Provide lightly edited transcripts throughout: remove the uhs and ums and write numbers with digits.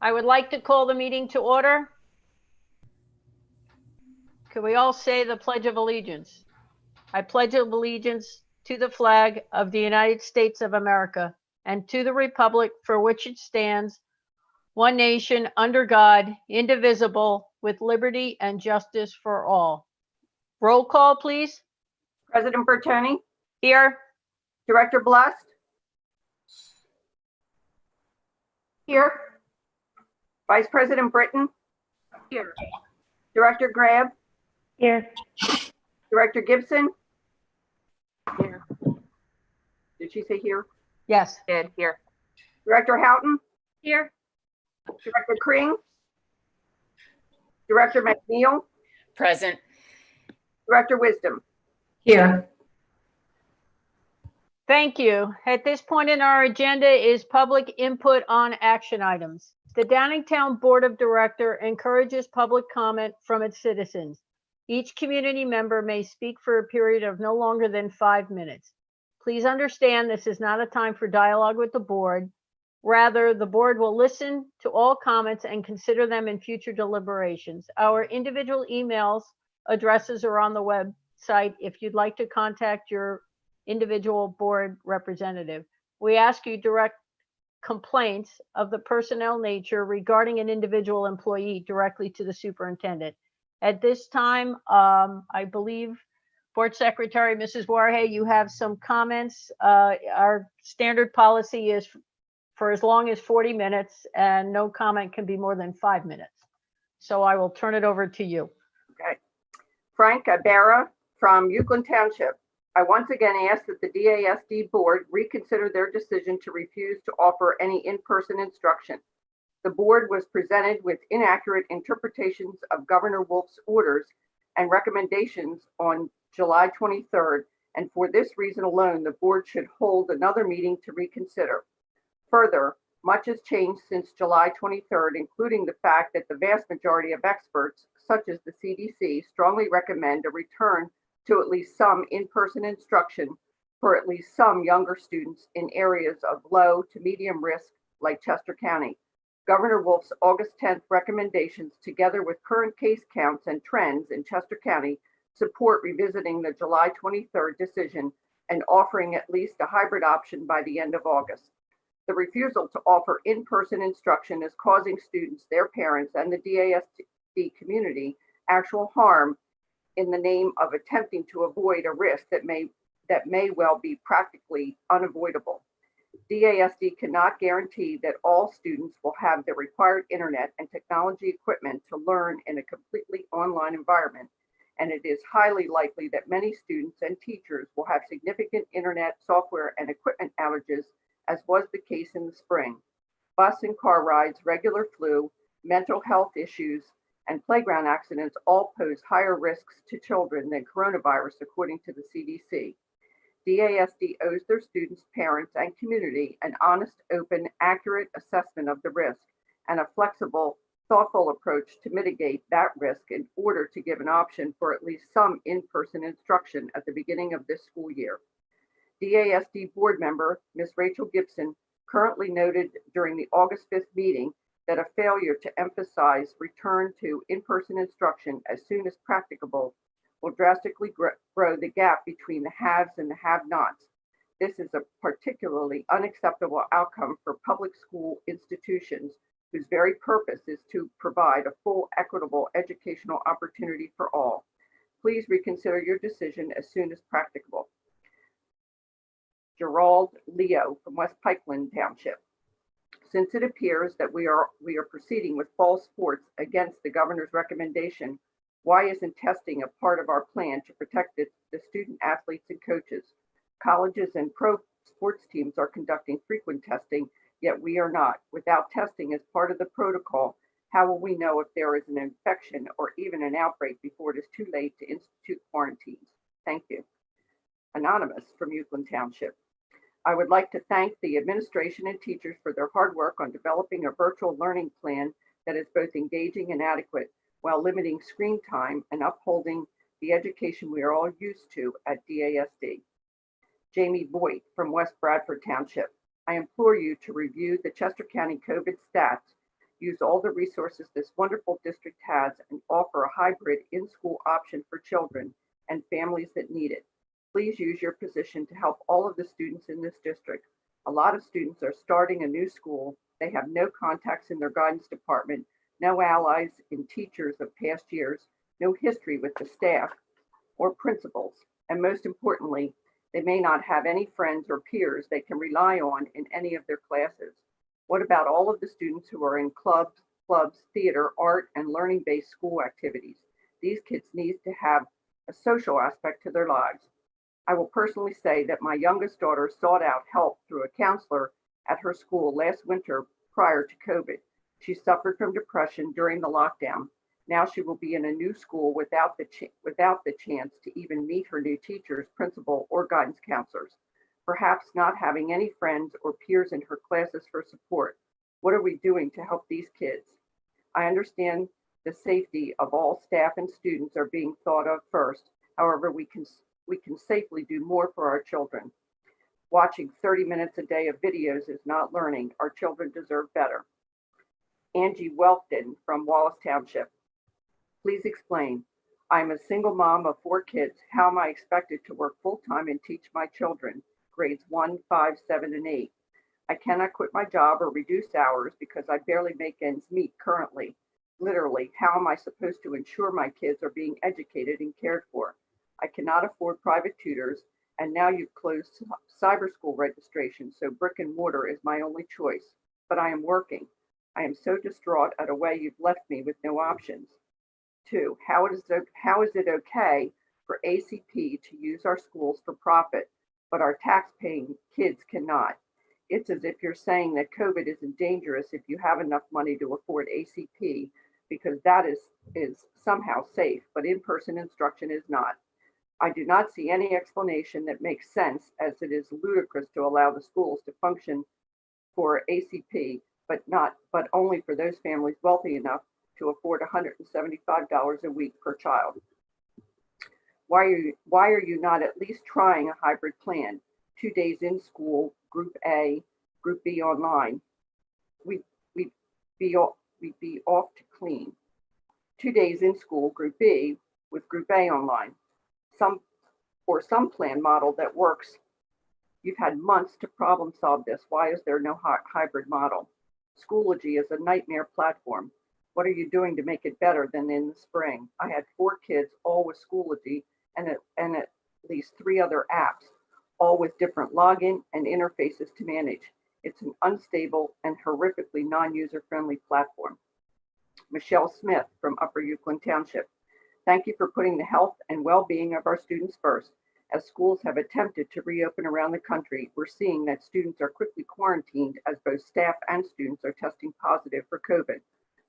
I would like to call the meeting to order. Could we all say the Pledge of Allegiance? I pledge allegiance to the flag of the United States of America and to the republic for which it stands, one nation under God, indivisible, with liberty and justice for all. Roll call, please. President Bertoni, Here. Director Blust. Here. Vice President Britton. Here. Director Grab. Here. Director Gibson. Here. Did she say here? Yes. Did, here. Director Houghton. Here. Director Kring. Director McNeil. Present. Director Wisdom. Here. Thank you. At this point in our agenda is public input on action items. The Downingtown Board of Directors encourages public comment from its citizens. Each community member may speak for a period of no longer than 5 minutes. Please understand this is not a time for dialogue with the board. Rather, the board will listen to all comments and consider them in future deliberations. Our individual emails addresses are on the website if you'd like to contact your individual board representative. We ask you direct complaints of the personnel nature regarding an individual employee directly to the superintendent. At this time, I believe Board Secretary, Mrs. Warhay, you have some comments. Our standard policy is for as long as 40 minutes and no comment can be more than 5 minutes. So I will turn it over to you. Okay. Frank Ibarra from Euclid Township. I once again ask that the DASD board reconsider their decision to refuse to offer any in-person instruction. The board was presented with inaccurate interpretations of Governor Wolf's orders and recommendations on July 23rd, and for this reason alone, the board should hold another meeting to reconsider. Further, much has changed since July 23rd, including the fact that the vast majority of experts, such as the CDC, strongly recommend a return to at least some in-person instruction for at least some younger students in areas of low to medium risk like Chester County. Governor Wolf's August 10th recommendations, together with current case counts and trends in Chester County, support revisiting the July 23rd decision and offering at least a hybrid option by the end of August. The refusal to offer in-person instruction is causing students, their parents, and the DASD community actual harm in the name of attempting to avoid a risk that may well be practically unavoidable. DASD cannot guarantee that all students will have the required internet and technology equipment to learn in a completely online environment, and it is highly likely that many students and teachers will have significant internet, software, and equipment outages, as was the case in the spring. Bus and car rides, regular flu, mental health issues, and playground accidents all pose higher risks to children than coronavirus, according to the CDC. DASD owes their students, parents, and community an honest, open, accurate assessment of the risk and a flexible, thoughtful approach to mitigate that risk in order to give an option for at least some in-person instruction at the beginning of this school year. DASD board member, Ms. Rachel Gibson, currently noted during the August 5th meeting that a failure to emphasize return to in-person instruction as soon as practicable will drastically grow the gap between the haves and the have-nots. This is a particularly unacceptable outcome for public school institutions whose very purpose is to provide a full, equitable educational opportunity for all. Please reconsider your decision as soon as practicable. Gerald Leo from West Pikeland Township. Since it appears that we are proceeding with fall sports against the governor's recommendation, why isn't testing a part of our plan to protect the student athletes and coaches? Colleges and pro sports teams are conducting frequent testing, yet we are not. Without testing as part of the protocol, how will we know if there is an infection or even an outbreak before it is too late to institute quarantines? Thank you. Anonymous from Euclid Township. I would like to thank the administration and teachers for their hard work on developing a virtual learning plan that is both engaging and adequate while limiting screen time and upholding the education we are all used to at DASD. Jamie Voigt from West Bradford Township. I implore you to review the Chester County COVID stats use all the resources this wonderful district has, and offer a hybrid in-school option for children and families that need it. Please use your position to help all of the students in this district. A lot of students are starting a new school. They have no contacts in their guidance department, no allies in teachers of past years, no history with the staff or principals, and most importantly, they may not have any friends or peers they can rely on in any of their classes. What about all of the students who are in clubs, theater, art, and learning-based school activities? These kids need to have a social aspect to their lives. I will personally say that my youngest daughter sought out help through a counselor at her school last winter prior to COVID. She suffered from depression during the lockdown. Now she will be in a new school without the chance to even meet her new teachers, principal, or guidance counselors. Perhaps not having any friends or peers in her classes for support. What are we doing to help these kids? I understand the safety of all staff and students are being thought of first. However, we can safely do more for our children. Watching 30 minutes a day of videos is not learning. Our children deserve better. Angie Welkton from Wallace Township. Please explain. I'm a single mom of 4 kids. How am I expected to work full-time and teach my children, grades 1, 5, 7, and 8? I cannot quit my job or reduce hours because I barely make ends meet currently. Literally, how am I supposed to ensure my kids are being educated and cared for? I cannot afford private tutors, and now you've closed cyber school registration, so brick and mortar is my only choice. But I am working. I am so distraught at a way you've left me with no options. 2, how is it okay for ACP to use our schools for profit, but our tax-paying kids cannot? It's as if you're saying that COVID isn't dangerous if you have enough money to afford ACP, because that is somehow safe, but in-person instruction is not. I do not see any explanation that makes sense, as it is ludicrous to allow the schools to function for ACP, but only for those families wealthy enough to afford $175 a week per child. Why are you not at least trying a hybrid plan? 2 days in school, Group A, Group B online. We'd be off to clean. 2 days in school, Group B, with Group A online. Some plan model that works. You've had months to problem solve this. Why is there no hybrid model? Schoology is a nightmare platform. What are you doing to make it better than in the spring? I had 4 kids, all with Schoology and at least 3 other apps, all with different login and interfaces to manage. It's an unstable and horrifically non-user-friendly platform. Michelle Smith from Upper Euclid Township. Thank you for putting the health and well-being of our students first. As schools have attempted to reopen around the country, we're seeing that students are quickly quarantined as both staff and students are testing positive for COVID.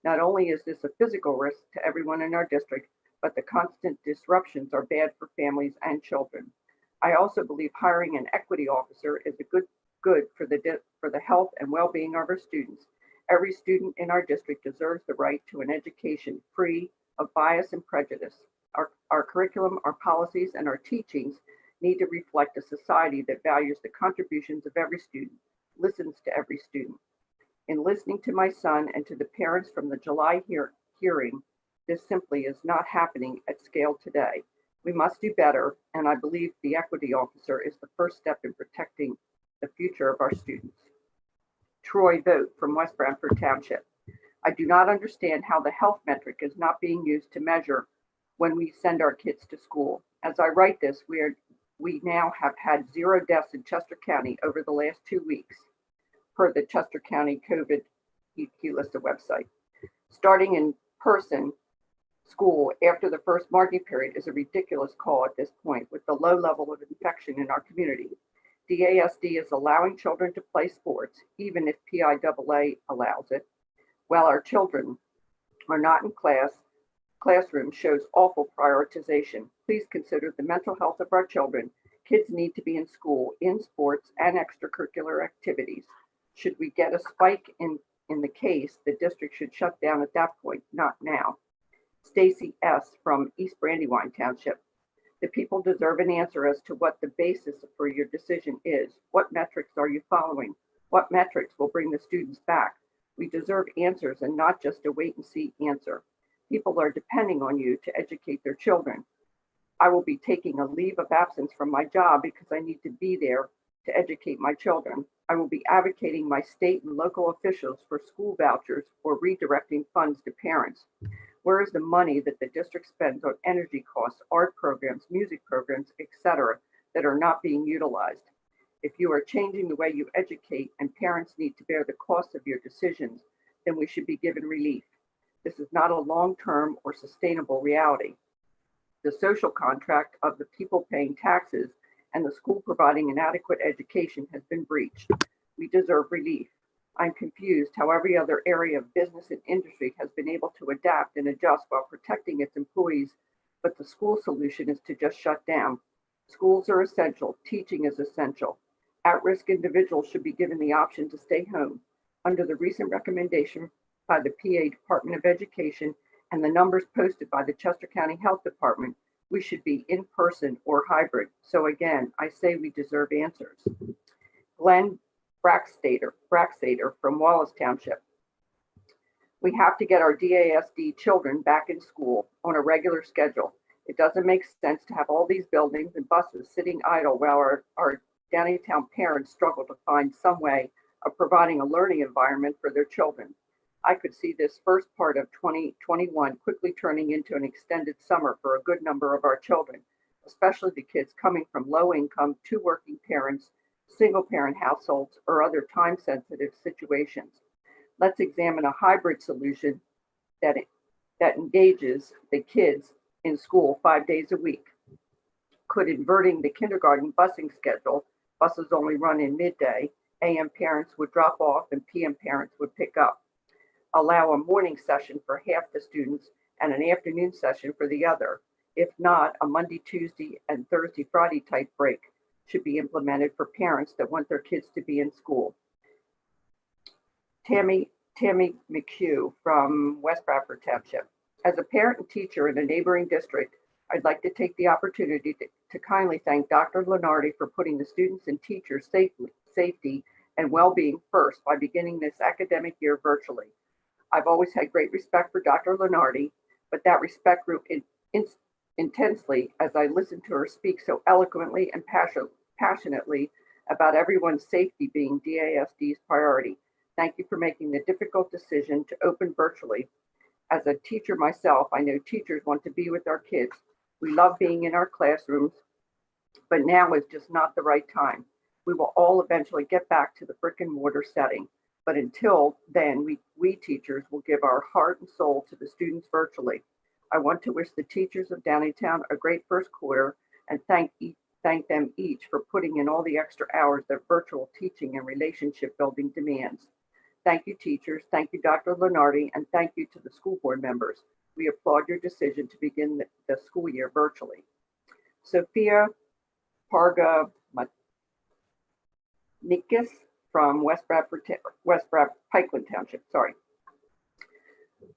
Not only is this a physical risk to everyone in our district, but the constant disruptions are bad for families and children. I also believe hiring an equity officer is a good for the health and well-being of our students. Every student in our district deserves the right to an education free of bias and prejudice. Our curriculum, our policies, and our teachings need to reflect a society that values the contributions of every student, listens to every student. In listening to my son and to the parents from the July hearing, this simply is not happening at scale today. We must do better, and I believe the equity officer is the first step in protecting the future of our students. Troy Vogt from West Branford Township. I do not understand how the health metric is not being used to measure when we send our kids to school. As I write this, we now have had 0 deaths in Chester County over the last 2 weeks, per the Chester County COVID HELISTA website. Starting in person school after the first marking period is a ridiculous call at this point with the low level of infection in our community. DASD is allowing children to play sports, even if PIAA allows it, while our children are not in classroom shows awful prioritization. Please consider the mental health of our children. Kids need to be in school, in sports, and extracurricular activities. Should we get a spike in the case, the district should shut down at that point, not now. Stacy S. from East Brandywine Township. The people deserve an answer as to what the basis for your decision is. What metrics are you following? What metrics will bring the students back? We deserve answers and not just a wait and see answer. People are depending on you to educate their children. I will be taking a leave of absence from my job because I need to be there to educate my children. I will be advocating my state and local officials for school vouchers or redirecting funds to parents. Where is the money that the district spends on energy costs, art programs, music programs, etc., that are not being utilized? If you are changing the way you educate and parents need to bear the cost of your decisions, then we should be given relief. This is not a long-term or sustainable reality. The social contract of the people paying taxes and the school providing an adequate education has been breached. We deserve relief. I'm confused how every other area of business and industry has been able to adapt and adjust while protecting its employees, but the school solution is to just shut down. Schools are essential. Teaching is essential. At-risk individuals should be given the option to stay home. Under the recent recommendation by the PA Department of Education and the numbers posted by the Chester County Health Department, we should be in person or hybrid. So again, I say we deserve answers. Glenn Braxader from Wallace Township. We have to get our DASD children back in school on a regular schedule. It doesn't make sense to have all these buildings and buses sitting idle while our Downingtown parents struggle to find some way of providing a learning environment for their children. I could see this first part of 2021 quickly turning into an extended summer for a good number of our children, especially the kids coming from low income, two working parents, single parent households, or other time sensitive situations. Let's examine a hybrid solution that engages the kids in school 5 days a week. Could inverting the kindergarten busing schedule, buses only run in midday, AM parents would drop off and PM parents would pick up. Allow a morning session for half the students and an afternoon session for the other. If not, a Monday, Tuesday, and Thursday, Friday type break should be implemented for parents that want their kids to be in school. Tammy McHugh from West Bradford Township. As a parent and teacher in a neighboring district, I'd like to take the opportunity to kindly thank Dr. Lenardi for putting the students and teachers' safety and well-being first by beginning this academic year virtually. I've always had great respect for Dr. Lenardi, but that respect grew intensely as I listened to her speak so eloquently and passionately about everyone's safety being DASD's priority. Thank you for making the difficult decision to open virtually. As a teacher myself, I know teachers want to be with their kids. We love being in our classrooms, but now is just not the right time. We will all eventually get back to the brick and mortar setting. But until then, we teachers will give our heart and soul to the students virtually. I want to wish the teachers of Downingtown a great first quarter and thank them each for putting in all the extra hours that virtual teaching and relationship building demands. Thank you, teachers. Thank you, Dr. Lenardi, and thank you to the school board members. We applaud your decision to begin the school year virtually. Sophia Parga Nikis from West Bradford Pikeland Township. Sorry.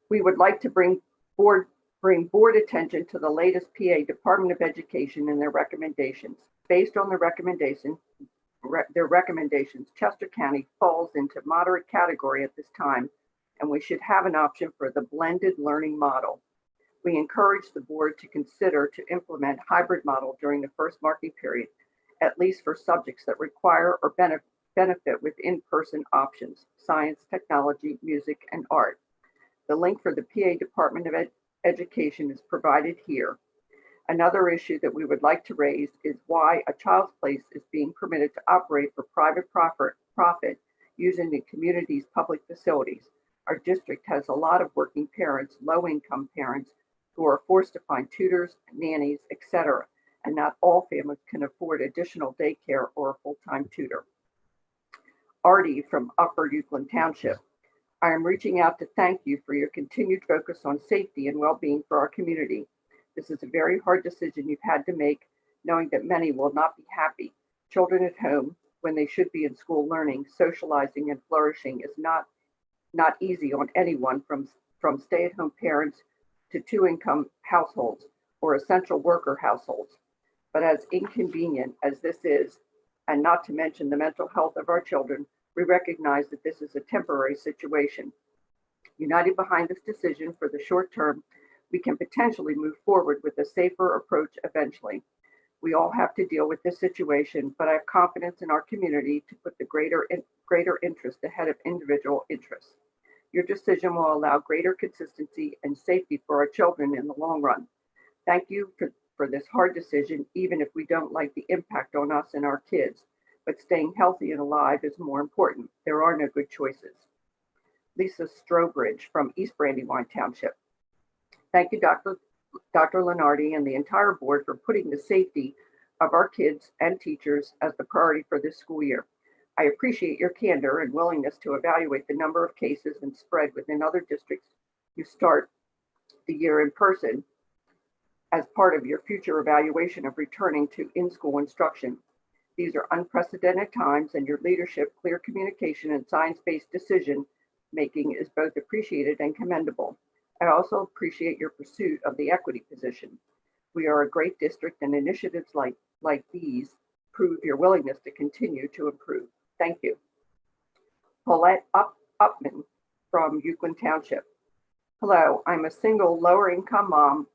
We would like to bring board attention to the latest PA Department of Education and their recommendations. Based on their recommendations, Chester County falls into moderate category at this time, and we should have an option for the blended learning model. We encourage the board to consider to implement hybrid model during the first marking period, at least for subjects that require or benefit with in-person options, science, technology, music, and art. The link for the PA Department of Education is provided here. Another issue that we would like to raise is why a child's place is being permitted to operate for private profit using the community's public facilities. Our district has a lot of working parents, low-income parents, who are forced to find tutors, nannies, etc., and not all families can afford additional daycare or a full-time tutor. Artie from Upper Euclid Township. I am reaching out to thank you for your continued focus on safety and well-being for our community. This is a very hard decision you've had to make, knowing that many will not be happy. Children at home, when they should be in school learning, socializing, and flourishing, is not easy on anyone from stay-at-home parents to two-income households or essential worker households. But as inconvenient as this is, and not to mention the mental health of our children, We recognize that this is a temporary situation. United behind this decision for the short term, we can potentially move forward with a safer approach eventually. We all have to deal with this situation, but I have confidence in our community to put the greater interest ahead of individual interests. Your decision will allow greater consistency and safety for our children in the long run. Thank you for this hard decision, even if we don't like the impact on us and our kids. But staying healthy and alive is more important. There are no good choices. Lisa Strobridge from East Brandywine Township. Thank you, Dr. Lenardi and the entire board for putting the safety of our kids and teachers as the priority for this school year. I appreciate your candor and willingness to evaluate the number of cases and spread within other districts who start the year in person as part of your future evaluation of returning to in-school instruction. These are unprecedented times, and your leadership, clear communication, and science-based decision making is both appreciated and commendable. I also appreciate your pursuit of the equity position. We are a great district, and initiatives like these prove your willingness to continue to improve. Thank you. Paulette Upman from Euclid Township. Hello, I'm a single lower income mom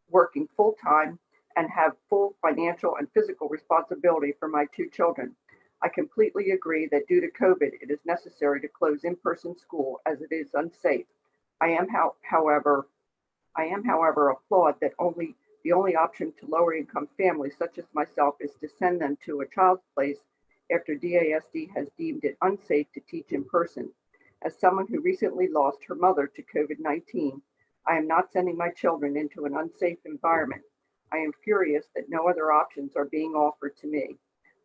working full-time and have full financial and physical responsibility for my two children. I completely agree that due to COVID, it is necessary to close in-person school as it is unsafe. I am, however, applaud that the only option to lower income families such as myself is to send them to a child's place after DASD has deemed it unsafe to teach in person. As someone who recently lost her mother to COVID-19, I am not sending my children into an unsafe environment. I am furious that no other options are being offered to me.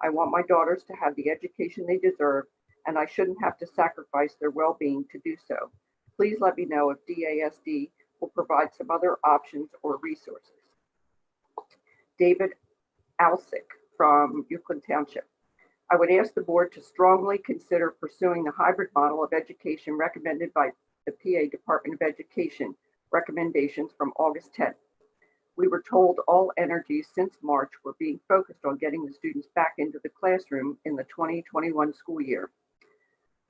I want my daughters to have the education they deserve, and I shouldn't have to sacrifice their well-being to do so. Please let me know if DASD will provide some other options or resources. David Alsick from Euclid Township. I would ask the board to strongly consider pursuing the hybrid model of education recommended by the PA Department of Education recommendations from August 10th. We were told all energies since March were being focused on getting the students back into the classroom in the 2021 school year.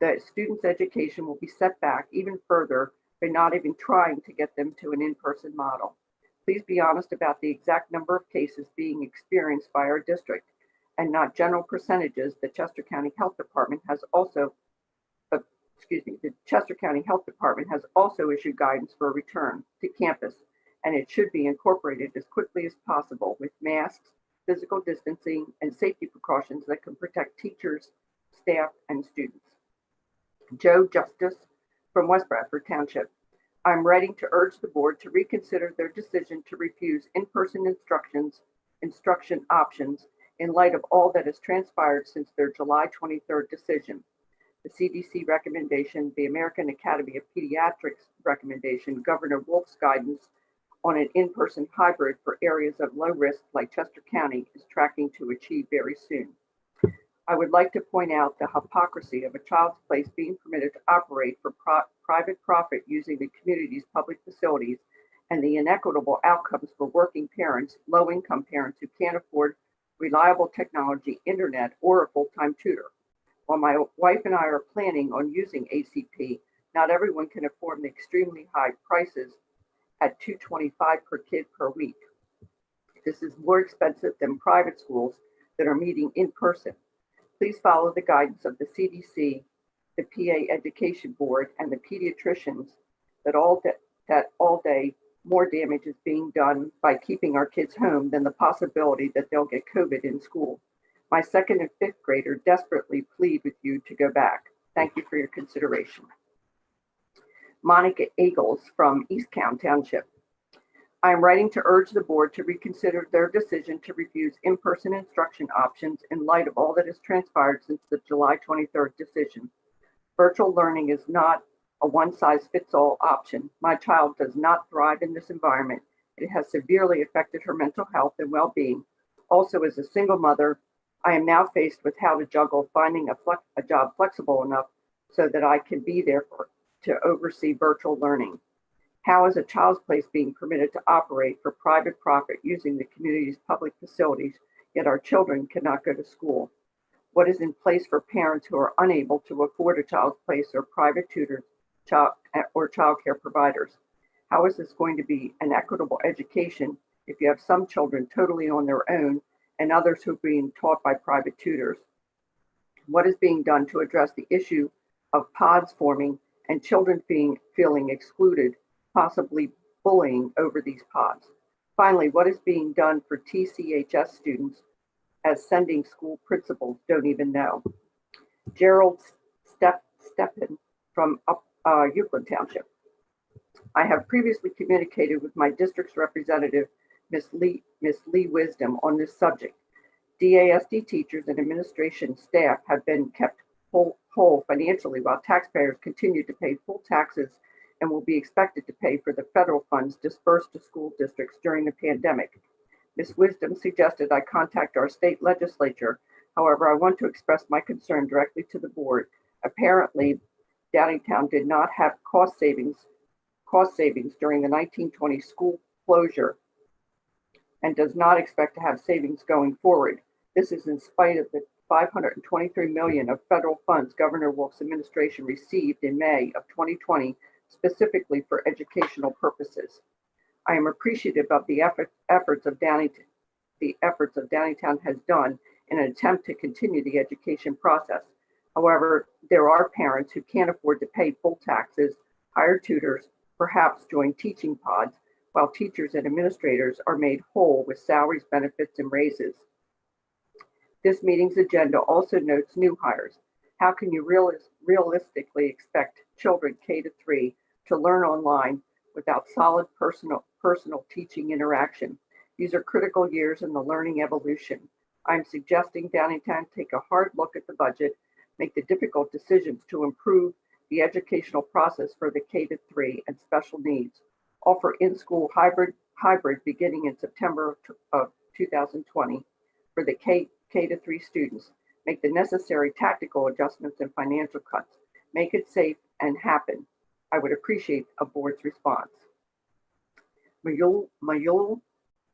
The students' education will be set back even further by not even trying to get them to an in-person model. Please be honest about the exact number of cases being experienced by our district and not general percentages. The Chester County Health Department has also issued guidance for a return to campus, and it should be incorporated as quickly as possible with masks, physical distancing, and safety precautions that can protect teachers, staff, and students. Joe Justice from West Bradford Township. I'm writing to urge the board to reconsider their decision to refuse in-person instruction options in light of all that has transpired since their July 23rd decision. The CDC recommendation, the American Academy of Pediatrics recommendation, Governor Wolf's guidance on an in-person hybrid for areas of low risk like Chester County is tracking to achieve very soon. I would like to point out the hypocrisy of a child's place being permitted to operate for private profit using the community's public facilities and the inequitable outcomes for working parents, low-income parents who can't afford reliable technology, internet, or a full-time tutor. While my wife and I are planning on using ACP, not everyone can afford the extremely high prices at $225 per kid per week. This is more expensive than private schools that are meeting in person. Please follow the guidance of the CDC, the PA Education Board, and the pediatricians that all day more damage is being done by keeping our kids home than the possibility that they'll get COVID in school. My second and fifth grader desperately plead with you to go back. Thank you for your consideration. Monica Eagles from Easttown Township. I am writing to urge the board to reconsider their decision to refuse in-person instruction options in light of all that has transpired since the July 23rd decision. Virtual learning is not a one-size-fits-all option. My child does not thrive in this environment. It has severely affected her mental health and well-being. Also, as a single mother, I am now faced with how to juggle finding a job flexible enough so that I can be there to oversee virtual learning. How is a child's place being permitted to operate for private profit using the community's public facilities, yet our children cannot go to school? What is in place for parents who are unable to afford a child's place or private tutors or child care providers? How is this going to be an equitable education if you have some children totally on their own and others who are being taught by private tutors? What is being done to address the issue of pods forming and children feeling excluded, possibly bullying over these pods? Finally, what is being done for TCHS students as sending school principals don't even know? Gerald Steppen from Euclid Township. I have previously communicated with my district's representative, Miss Lee Wisdom, on this subject. DASD teachers and administration staff have been kept whole financially while taxpayers continue to pay full taxes and will be expected to pay for the federal funds dispersed to school districts during the pandemic. Ms. Wisdom suggested I contact our state legislature. However, I want to express my concern directly to the board. Apparently, Downingtown did not have cost savings during the 1920 school closure and does not expect to have savings going forward. This is in spite of the $523 million of federal funds Governor Wolf's administration received in May of 2020, specifically for educational purposes. I am appreciative of the efforts of Downingtown has done in an attempt to continue the education process. However, there are parents who can't afford to pay full taxes, hire tutors, perhaps join teaching pods, while teachers and administrators are made whole with salaries, benefits, and raises. This meeting's agenda also notes new hires. How can you realistically expect children K-3 to learn online without solid personal teaching interaction? These are critical years in the learning evolution. I'm suggesting Downingtown take a hard look at the budget, make the difficult decisions to improve the educational process for the K-3 and special needs, offer in-school hybrid beginning in September of 2020 for the K-3 students, make the necessary tactical adjustments and financial cuts, make it safe and happen. I would appreciate a board's response. Mayul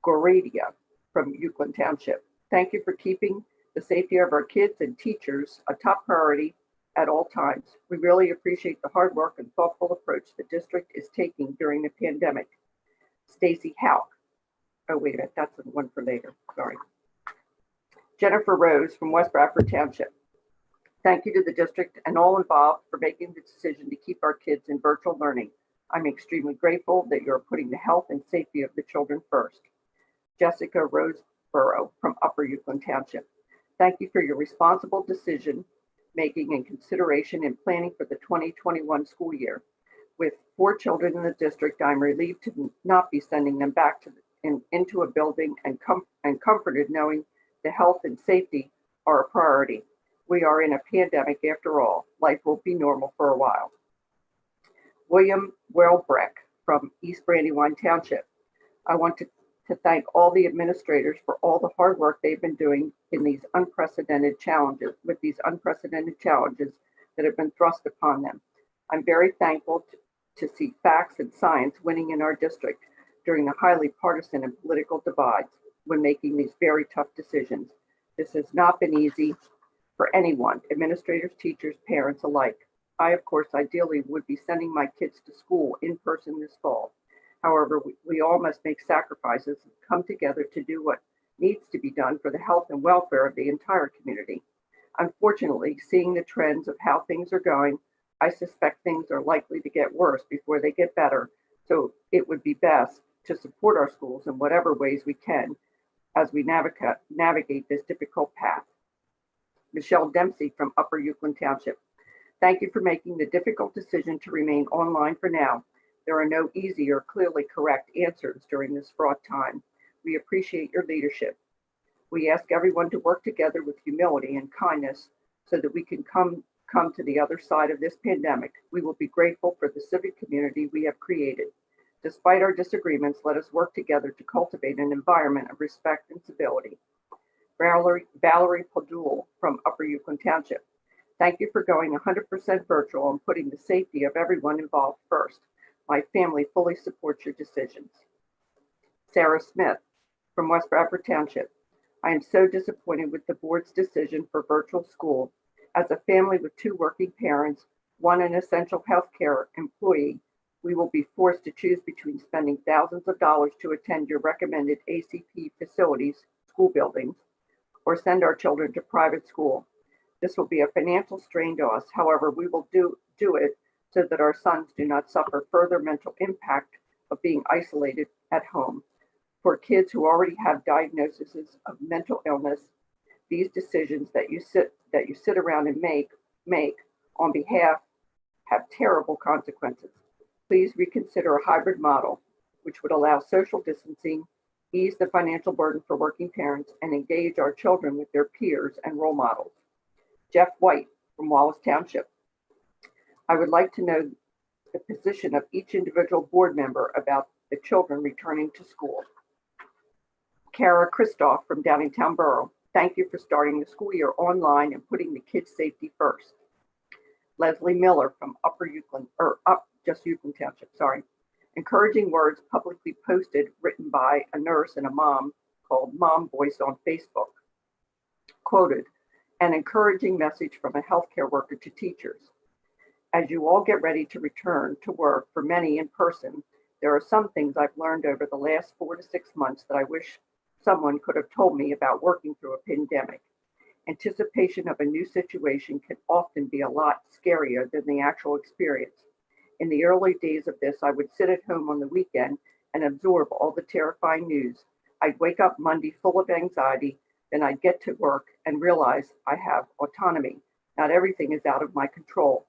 Goradia from Euclid Township. Thank you for keeping the safety of our kids and teachers a top priority at all times. We really appreciate the hard work and thoughtful approach the district is taking during the pandemic. Stacy Houck. Oh, wait a minute, that's the one for later, sorry. Jennifer Rose from West Bradford Township. Thank you to the district and all involved for making the decision to keep our kids in virtual learning. I'm extremely grateful that you're putting the health and safety of the children first. Jessica Roseborough from Upper Euclid Township. Thank you for your responsible decision making and consideration in planning for the 2021 school year. With 4 children in the district, I'm relieved to not be sending them back into a building and comforted knowing the health and safety are a priority. We are in a pandemic after all. Life will be normal for a while. William Welbreck from East Brandywine Township. I want to thank all the administrators for all the hard work they've been doing in these unprecedented challenges that have been thrust upon them. I'm very thankful to see facts and science winning in our district during the highly partisan and political divides when making these very tough decisions. This has not been easy for anyone, administrators, teachers, parents alike. I, of course, ideally would be sending my kids to school in person this fall. However, we all must make sacrifices and come together to do what needs to be done for the health and welfare of the entire community. Unfortunately, seeing the trends of how things are going, I suspect things are likely to get worse before they get better. So it would be best to support our schools in whatever ways we can as we navigate this difficult path. Michelle Dempsey from Upper Euclid Township. Thank you for making the difficult decision to remain online for now. There are no easy or clearly correct answers during this fraught time. We appreciate your leadership. We ask everyone to work together with humility and kindness so that we can come to the other side of this pandemic. We will be grateful for the civic community we have created. Despite our disagreements, let us work together to cultivate an environment of respect and civility. Valerie Padul from Upper Euclid Township. Thank you for going 100% virtual and putting the safety of everyone involved first. My family fully supports your decisions. Sarah Smith from West Bradford Township. I am so disappointed with the board's decision for virtual school. As a family with 2 working parents, one an essential healthcare employee, we will be forced to choose between spending thousands of dollars to attend your recommended ACP facilities, school buildings, or send our children to private school. This will be a financial strain to us. However, we will do it so that our sons do not suffer further mental impact of being isolated at home. For kids who already have diagnoses of mental illness, these decisions that you sit around and make on behalf have terrible consequences. Please reconsider a hybrid model, which would allow social distancing, ease the financial burden for working parents, and engage our children with their peers and role models. Jeff White from Wallace Township. I would like to know the position of each individual board member about the children returning to school. Kara Kristoff from Downingtown Borough. Thank you for starting the school year online and putting the kids' safety first. Leslie Miller from Euclid Township, sorry. Encouraging words publicly posted, written by a nurse and a mom, called Mom Voice on Facebook. Quoted, an encouraging message from a healthcare worker to teachers. As you all get ready to return to work, for many in person, there are some things I've learned over the last 4 to 6 months that I wish someone could have told me about working through a pandemic. Anticipation of a new situation can often be a lot scarier than the actual experience. In the early days of this, I would sit at home on the weekend and absorb all the terrifying news. I'd wake up Monday full of anxiety, then I'd get to work and realize I have autonomy. Not everything is out of my control.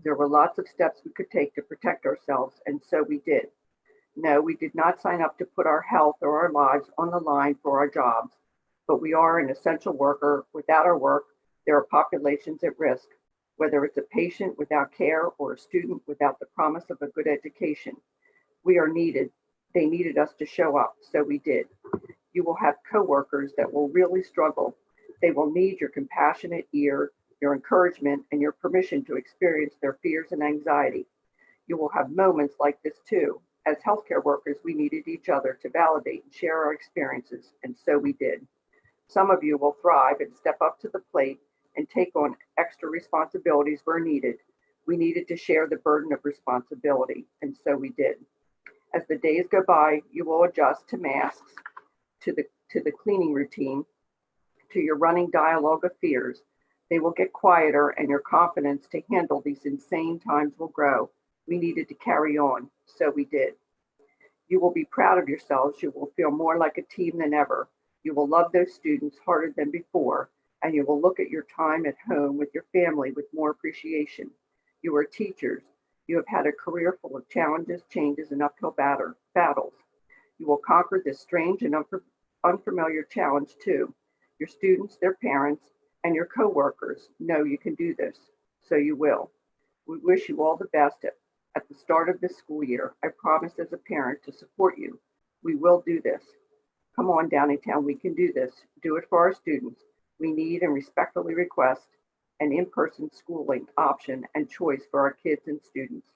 There were lots of steps we could take to protect ourselves, and so we did. No, we did not sign up to put our health or our lives on the line for our jobs, but we are an essential worker. Without our work, there are populations at risk, whether it's a patient without care or a student without the promise of a good education. We are needed. They needed us to show up, so we did. You will have coworkers that will really struggle. They will need your compassionate ear, your encouragement, and your permission to experience their fears and anxiety. You will have moments like this too. As healthcare workers, we needed each other to validate and share our experiences, and so we did. Some of you will thrive and step up to the plate and take on extra responsibilities where needed. We needed to share the burden of responsibility, and so we did. As the days go by, you will adjust to masks, to the cleaning routine, to your running dialogue of fears. They will get quieter, and your confidence to handle these insane times will grow. We needed to carry on, so we did. You will be proud of yourselves. You will feel more like a team than ever. You will love those students harder than before, and you will look at your time at home with your family with more appreciation. You are teachers. You have had a career full of challenges, changes, and uphill battles. You will conquer this strange and unfamiliar challenge too. Your students, their parents, and your coworkers know you can do this, so you will. We wish you all the best at the start of this school year. I promise as a parent to support you. We will do this. Come on, Downingtown, we can do this. Do it for our students. We need and respectfully request an in-person schooling option and choice for our kids and students.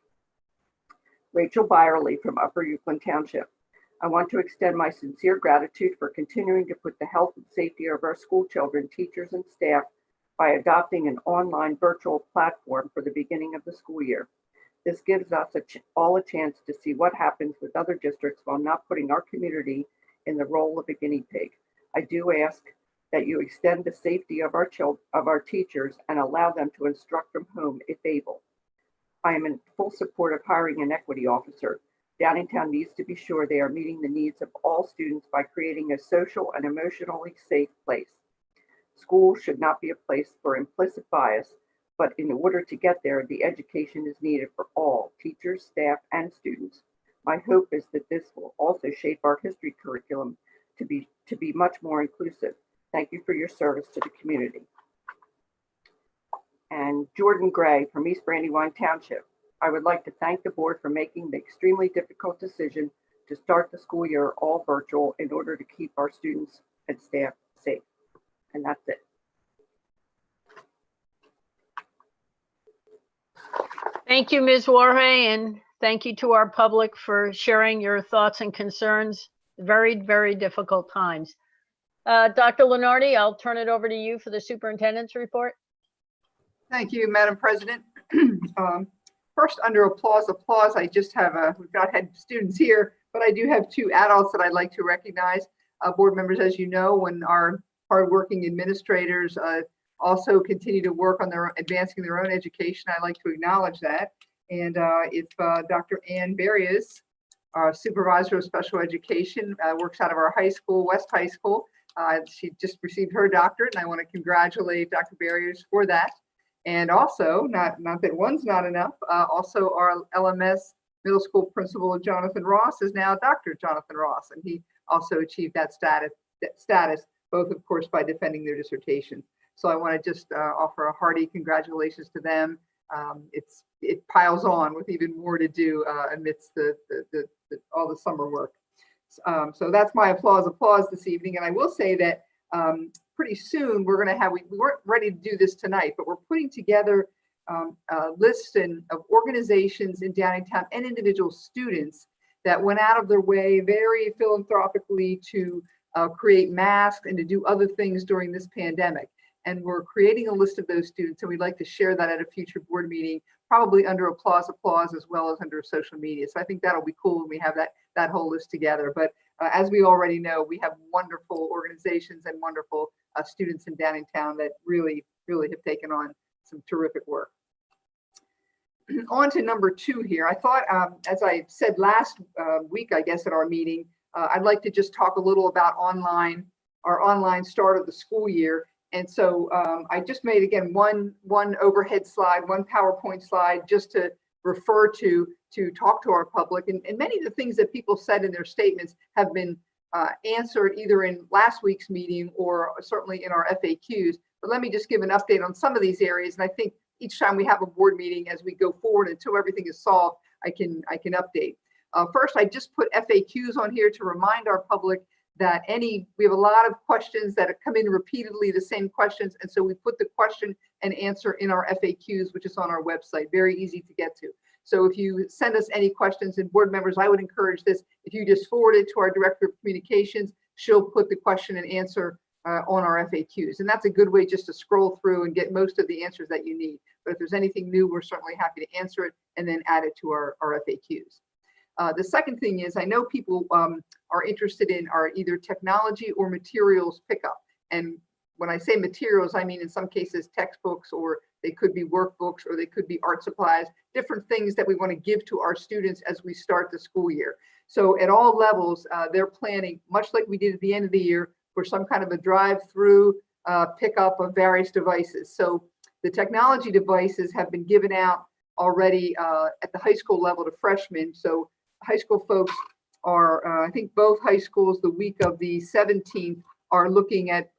Rachel Byerly from Euclid Township. I want to extend my sincere gratitude for continuing to put the health and safety of our school children, teachers, and staff by adopting an online virtual platform for the beginning of the school year. This gives us all a chance to see what happens with other districts while not putting our community in the role of a guinea pig. I do ask that you extend the safety of our teachers and allow them to instruct from home if able. I am in full support of hiring an equity officer. Downingtown needs to be sure they are meeting the needs of all students by creating a social and emotionally safe place. School should not be a place for implicit bias, but in order to get there, the education is needed for all, teachers, staff, and students. My hope is that this will also shape our history curriculum to be much more inclusive. Thank you for your service to the community. And Jordan Gray from East Brandywine Township. I would like to thank the board for making the extremely difficult decision to start the school year all virtual in order to keep our students and staff safe. And that's it. Thank you, Ms. Warhay, and thank you to our public for sharing your thoughts and concerns. Very, very difficult times. Dr. Lenardi, I'll turn it over to you for the superintendent's report. Thank you, Madam President. First, under applause, I just have, we've not had students here, but I do have two adults that I'd like to recognize. Board members, as you know, when our hardworking administrators also continue to work on their advancing their own education, I like to acknowledge that. And if Dr. Ann Barrios, our supervisor of special education, works out of our high school, West High School. She just received her doctorate, and I want to congratulate Dr. Barrios for that. And also, not that one's not enough, also our LMS middle school principal, Jonathan Ross, is now Dr. Jonathan Ross, and he also achieved that status, both, of course, by defending their dissertation. So I want to just offer a hearty congratulations to them. It piles on with even more to do amidst all the summer work. So that's my applause this evening. And I will say that pretty soon we're going to have, we weren't ready to do this tonight, but we're putting together a list of organizations in Downingtown and individual students that went out of their way very philanthropically to create masks and to do other things during this pandemic. And we're creating a list of those students, and we'd like to share that at a future board meeting, probably under applause, as well as under social media. So I think that'll be cool when we have that whole list together. But as we already know, we have wonderful organizations and wonderful students in Downingtown that really have taken on some terrific work. On to number 2 here. I thought, as I said last week, I guess at our meeting, I'd like to just talk a little about our online start of the school year. And so I just made, again, one overhead slide, one PowerPoint slide, just to refer to talk to our public. And many of the things that people said in their statements have been answered either in last week's meeting or certainly in our FAQs. But let me just give an update on some of these areas. And I think each time we have a board meeting as we go forward until everything is solved, I can update. First, I just put FAQs on here to remind our public that we have a lot of questions that come in repeatedly, the same questions. And so we put the question and answer in our FAQs, which is on our website, very easy to get to. So if you send us any questions, and board members, I would encourage this, if you just forward it to our Director of Communications, she'll put the question and answer on our FAQs. And that's a good way just to scroll through and get most of the answers that you need. But if there's anything new, we're certainly happy to answer it and then add it to our FAQs. The second thing is, I know people are interested in our either technology or materials pickup. And when I say materials, I mean in some cases textbooks, or they could be workbooks, or they could be art supplies, different things that we want to give to our students as we start the school year. So at all levels, they're planning, much like we did at the end of the year, for some kind of a drive-through pickup of various devices. So the technology devices have been given out already at the high school level to freshmen. So high school folks are, I think both high schools the week of the 17th are looking at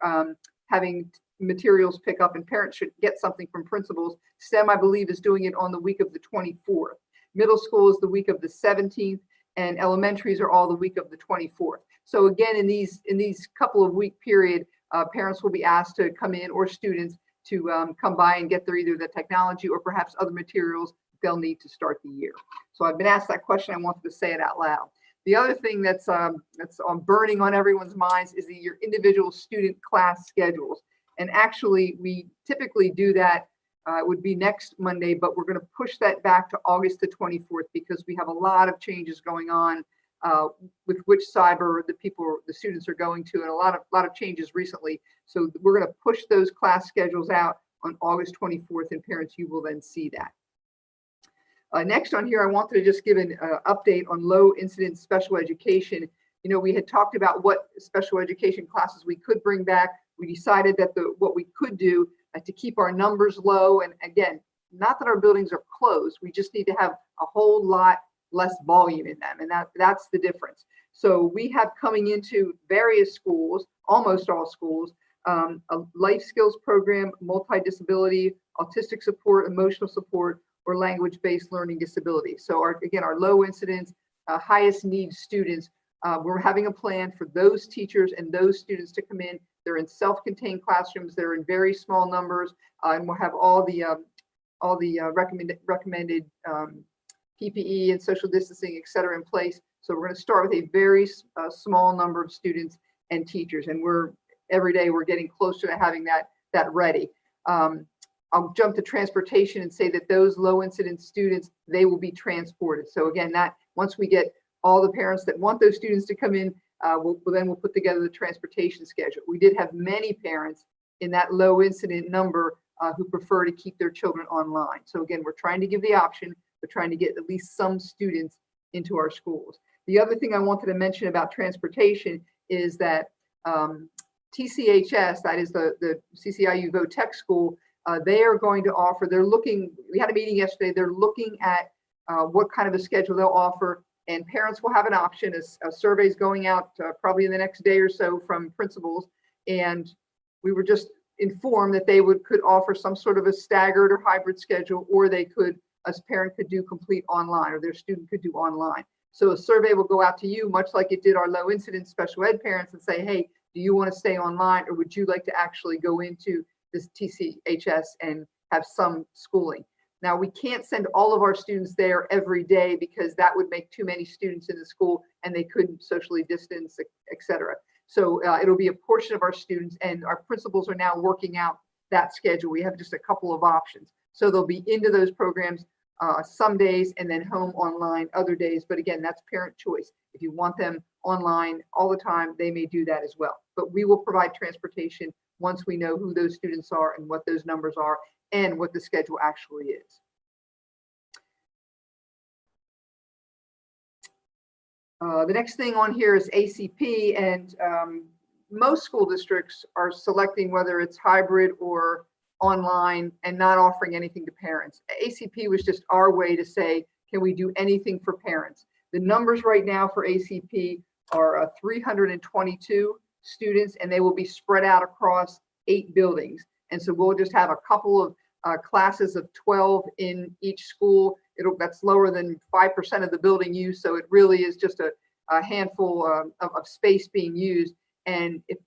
having materials pick up, and parents should get something from principals. STEM, I believe, is doing it on the week of the 24th. Middle school is the week of the 17th, and elementaries are all the week of the 24th. So again, in these couple of week period, parents will be asked to come in, or students to come by and get either the technology or perhaps other materials they'll need to start the year. So I've been asked that question. I wanted to say it out loud. The other thing that's burning on everyone's minds is your individual student class schedules. And actually, we typically do that. It would be next Monday, but we're going to push that back to August the 24th because we have a lot of changes going on with which cyber the students are going to, and a lot of changes recently. So we're going to push those class schedules out on August 24th, and parents, you will then see that. Next on here, I wanted to just give an update on low incidence special education. You know, we had talked about what special education classes we could bring back. We decided that what we could do to keep our numbers low, and again, not that our buildings are closed, we just need to have a whole lot less volume in them, and that's the difference. So we have coming into various schools, almost all schools, a life skills program, multidisability, autistic support, emotional support, or language-based learning disability. So our low incidence, highest need students, we're having a plan for those teachers and those students to come in. They're in self-contained classrooms. They're in very small numbers, and we'll have all the recommended PPE and social distancing, et cetera, in place. So we're going to start with a very small number of students and teachers, and we're every day we're getting closer to having that ready. I'll jump to transportation and say that those low incidence students, they will be transported. So again, that once we get all the parents that want those students to come in, we'll put together the transportation schedule. We did have many parents in that low incident number who prefer to keep their children online. So again, we're trying to give the option. We're trying to get at least some students into our schools. The other thing I wanted to mention about transportation is that TCHS, that is the CCIU Vo Tech School, they are going to offer, we had a meeting yesterday, they're looking at what kind of a schedule they'll offer, and parents will have an option. A survey is going out probably in the next day or so from principals, and we were just informed that they could offer some sort of a staggered or hybrid schedule, or a parent could do complete online, or their student could do online. So a survey will go out to you, much like it did our low incidence special ed parents, and say, hey, do you want to stay online, or would you like to actually go into this TCHS and have some schooling? Now, we can't send all of our students there every day because that would make too many students in the school and they couldn't socially distance, et cetera. So it'll be a portion of our students, and our principals are now working out that schedule. We have just a couple of options. So they'll be into those programs some days and then home online other days. But again, that's parent choice. If you want them online all the time, they may do that as well. But we will provide transportation once we know who those students are and what those numbers are and what the schedule actually is. The next thing on here is ACP, and most school districts are selecting whether it's hybrid or online and not offering anything to parents. ACP was just our way to say, can we do anything for parents? The numbers right now for ACP are 322 students, and they will be spread out across 8 buildings. And so we'll just have a couple of classes of 12 in each school. That's lower than 5% of the building use. So it really is just a handful of space being used. And if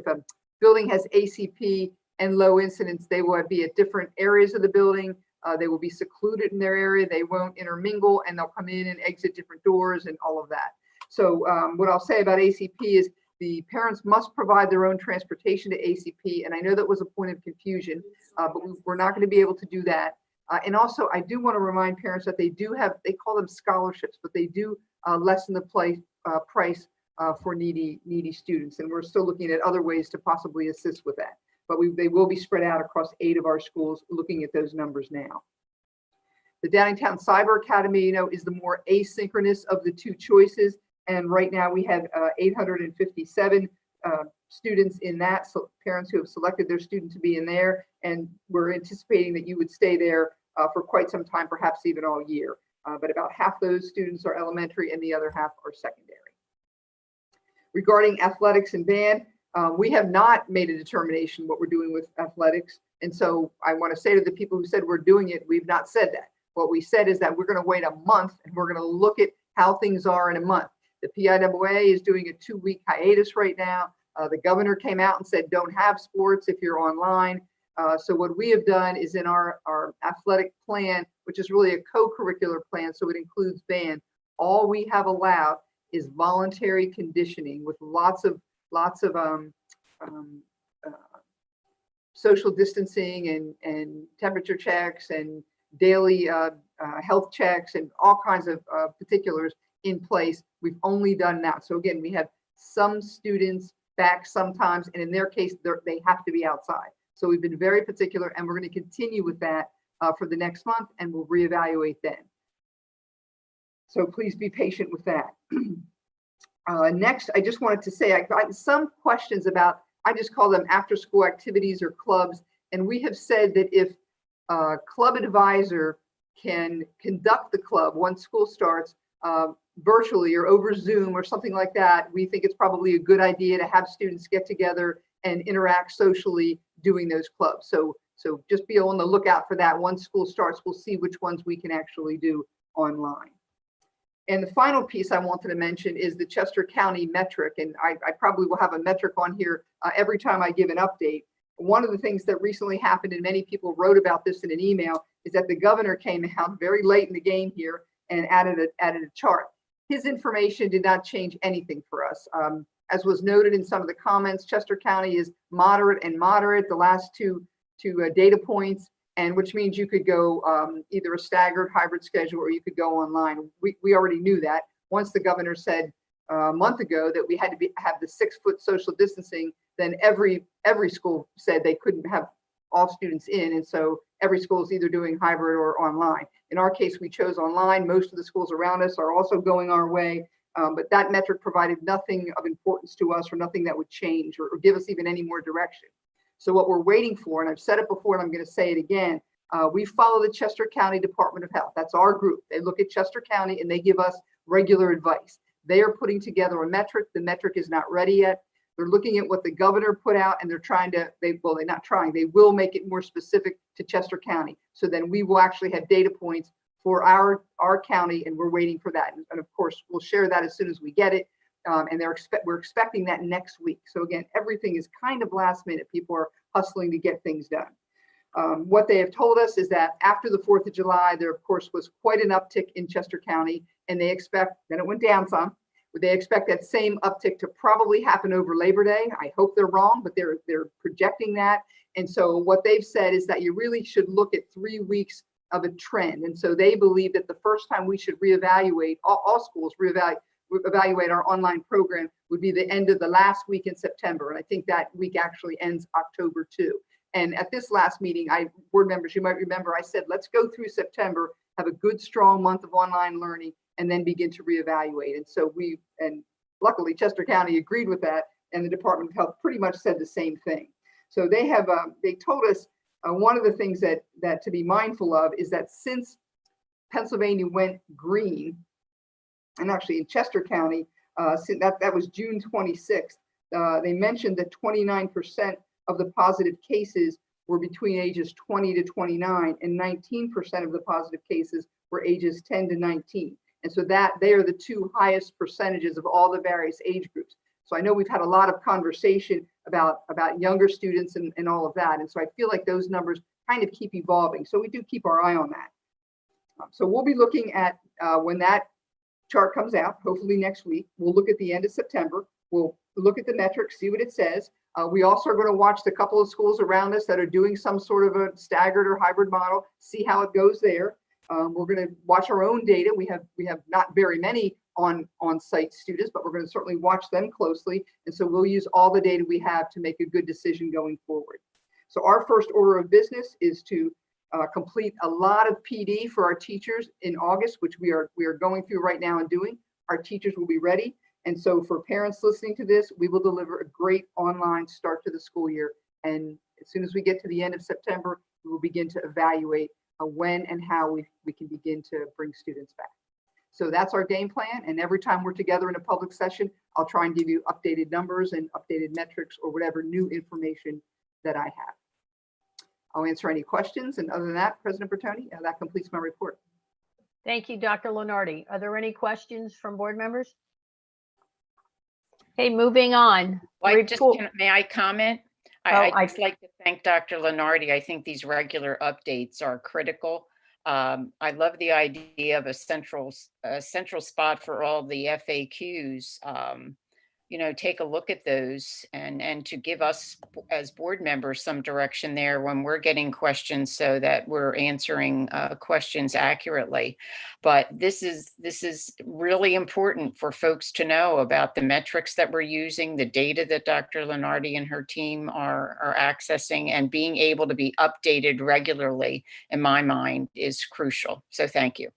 a building has ACP and low incidence, they will be at different areas of the building. They will be secluded in their area. They won't intermingle, and they'll come in and exit different doors and all of that. So what I'll say about ACP is the parents must provide their own transportation to ACP. And I know that was a point of confusion, but we're not going to be able to do that. And also, I do want to remind parents that they call them scholarships, but they do lessen the price for needy students. And we're still looking at other ways to possibly assist with that. But they will be spread out across 8 of our schools, looking at those numbers now. The Downingtown Cyber Academy, is the more asynchronous of the 2 choices. And right now we have 857 students in that, so parents who have selected their student to be in there. And we're anticipating that you would stay there for quite some time, perhaps even all year. But about half those students are elementary and the other half are secondary. Regarding athletics and band, we have not made a determination what we're doing with athletics. And so I want to say to the people who said we're doing it, we've not said that. What we said is that we're going to wait a month and we're going to look at how things are in a month. The PIAA is doing a 2-week hiatus right now. The governor came out and said, don't have sports if you're online. So what we have done is in our athletic plan, which is really a co-curricular plan, so it includes band, all we have allowed is voluntary conditioning with lots of social distancing and temperature checks and daily health checks and all kinds of particulars in place. We've only done that. So again, we have some students back sometimes, and in their case, they have to be outside. So we've been very particular, and we're going to continue with that for the next month, and we'll reevaluate then. So please be patient with that. Next, I just wanted to say, I got some questions about, I just call them after school activities or clubs. And we have said that if a club advisor can conduct the club once school starts virtually or over Zoom or something like that, we think it's probably a good idea to have students get together and interact socially doing those clubs. So just be on the lookout for that. Once school starts, we'll see which ones we can actually do online. And the final piece I wanted to mention is the Chester County metric. And I probably will have a metric on here every time I give an update. One of the things that recently happened, and many people wrote about this in an email, is that the governor came out very late in the game here and added a chart. His information did not change anything for us. As was noted in some of the comments, Chester County is moderate and moderate, the last two data points, and which means you could go either a staggered hybrid schedule or you could go online. We already knew that. Once the governor said a month ago that we had to have the 6-foot social distancing, then every school said they couldn't have all students in, and so every school is either doing hybrid or online. In our case, we chose online. Most of the schools around us are also going our way, but that metric provided nothing of importance to us or nothing that would change or give us even any more direction. So what we're waiting for, and I've said it before and I'm going to say it again, we follow the Chester County Department of Health. That's our group. They look at Chester County and they give us regular advice. They are putting together a metric. The metric is not ready yet. They're looking at what the governor put out and they're trying to, they will make it more specific to Chester County. So then we will actually have data points for our county, and we're waiting for that. And of course, we'll share that as soon as we get it. And we're expecting that next week. So again, everything is kind of last minute. People are hustling to get things done. What they have told us is that after the 4th of July, there of course was quite an uptick in Chester County, and they expect, then it went down some. They expect that same uptick to probably happen over Labor Day. I hope they're wrong, but they're projecting that. And so what they've said is that you really should look at 3 weeks of a trend. And so they believe that the first time we should reevaluate, all schools evaluate our online program would be the end of the last week in September. And I think that week actually ends October 2. And at this last meeting, board members, you might remember, I said, let's go through September, have a good, strong month of online learning, and then begin to reevaluate. And so and luckily Chester County agreed with that, and the Department of Health pretty much said the same thing. So they told us one of the things that to be mindful of is that since Pennsylvania went green, and actually in Chester County, that was June 26th, they mentioned that 29% of the positive cases were between ages 20 to 29, and 19% of the positive cases were ages 10 to 19. And so they are the two highest percentages of all the various age groups. So I know we've had a lot of conversation about younger students and all of that. And so I feel like those numbers kind of keep evolving. So we do keep our eye on that. So we'll be looking at when that chart comes out, hopefully next week. We'll look at the end of September. We'll look at the metrics, see what it says. We also are going to watch the couple of schools around us that are doing some sort of a staggered or hybrid model, see how it goes there. We're going to watch our own data. We have not very many on-site students, but we're going to certainly watch them closely. And so we'll use all the data we have to make a good decision going forward. So our first order of business is to complete a lot of PD for our teachers in August, which we are going through right now and doing. Our teachers will be ready. And so for parents listening to this, we will deliver a great online start to the school year. And as soon as we get to the end of September, we will begin to evaluate when and how we can begin to bring students back. So that's our game plan. And every time we're together in a public session, I'll try and give you updated numbers and updated metrics or whatever new information that I have. I'll answer any questions. And other than that, President Bertoni, that completes my report. Thank you, Dr. Lenardi. Are there any questions from board members? Okay, moving on. May I comment? I'd just like to thank Dr. Lenardi. I think these regular updates are critical. I love the idea of a central spot for all the FAQs. Take a look at those and to give us as board members some direction there when we're getting questions so that we're answering questions accurately. But this is really important for folks to know about the metrics that we're using, the data that Dr. Lenardi and her team are accessing, and being able to be updated regularly, in my mind, is crucial. So thank you.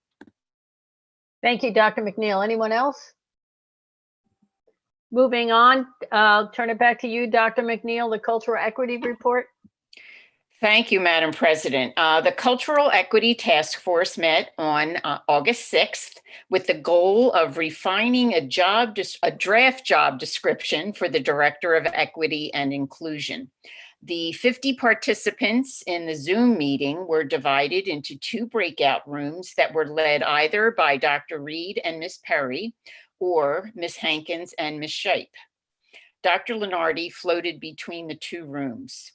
Thank you, Dr. McNeil. Anyone else? Moving on, I'll turn it back to you, Dr. McNeil, the Cultural Equity Report. Thank you, Madam President. The Cultural Equity Task Force met on August 6th with the goal of refining a draft job description for the Director of Equity and Inclusion. The 50 participants in the Zoom meeting were divided into 2 breakout rooms that were led either by Dr. Reed and Ms. Perry, or Ms. Hankins and Ms. Shipe. Dr. Lenardi floated between the 2 rooms.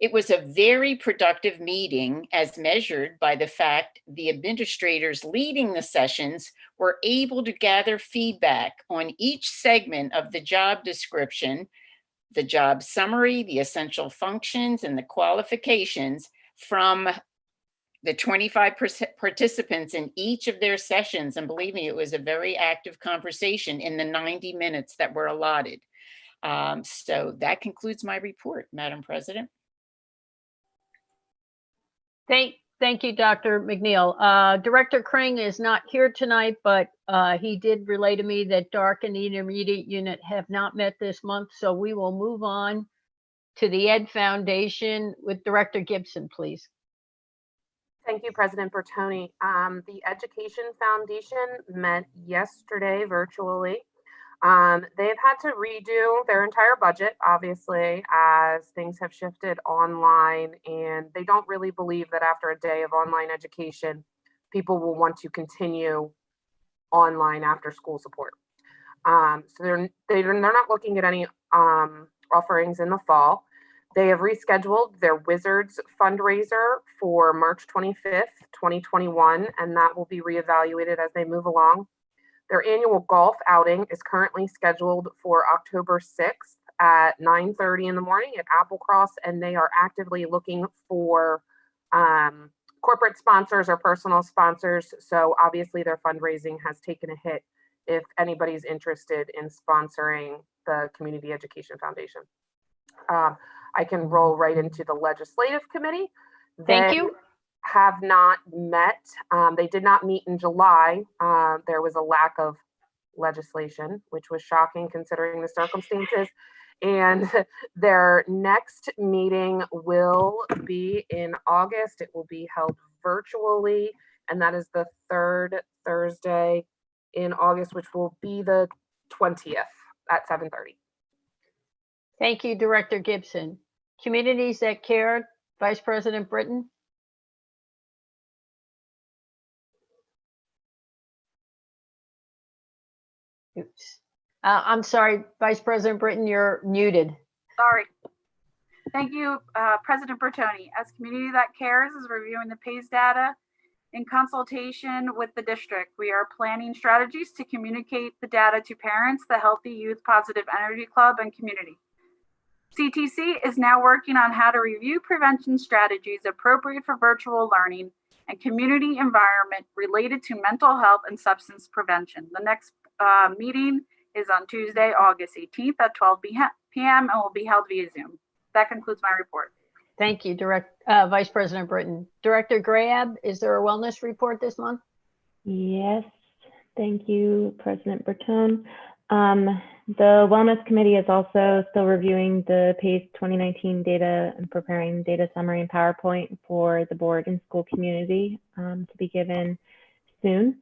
It was a very productive meeting as measured by the fact the administrators leading the sessions were able to gather feedback on each segment of the job description, the job summary, the essential functions, and the qualifications from the 25 participants in each of their sessions. And believe me, it was a very active conversation in the 90 minutes that were allotted. So that concludes my report, Madam President. Thank you, Dr. McNeil. Director Kring is not here tonight, but he did relay to me that DARC and the intermediate unit have not met this month. So we will move on to the Ed Foundation with Director Gibson, please. Thank you, President Bertoni. The Education Foundation met yesterday virtually. They've had to redo their entire budget, obviously, as things have shifted online, and they don't really believe that after a day of online education, people will want to continue online after school support. So they're not looking at any offerings in the fall. They have rescheduled their Wizards fundraiser for March 25th, 2021, and that will be reevaluated as they move along. Their annual golf outing is currently scheduled for October 6th at 9:30 in the morning at Applecross, and they are actively looking for corporate sponsors or personal sponsors. So obviously their fundraising has taken a hit if anybody's interested in sponsoring the Community Education Foundation. I can roll right into the Legislative Committee. Thank you. Have not met. They did not meet in July. There was a lack of legislation, which was shocking considering the circumstances. And their next meeting will be in August. It will be held virtually, and that is the third Thursday in August, which will be the 20th at 7:30. Thank you, Director Gibson. Communities That Care, Vice President Britton. Oops. I'm sorry, Vice President Britton, you're muted. Sorry. Thank you, President Bertoni. As Community That Cares is reviewing the PACE data in consultation with the district, we are planning strategies to communicate the data to parents, the Healthy Youth Positive Energy Club, and community. CTC is now working on how to review prevention strategies appropriate for virtual learning and community environment related to mental health and substance prevention. The next meeting is on Tuesday, August 18th at 12 p.m. and will be held via Zoom. That concludes my report. Thank you, Vice President Britton. Director Graham, is there a wellness report this month? Yes, thank you, President Bertone. The Wellness Committee is also still reviewing the PACE 2019 data and preparing data summary and PowerPoint for the board and school community to be given soon.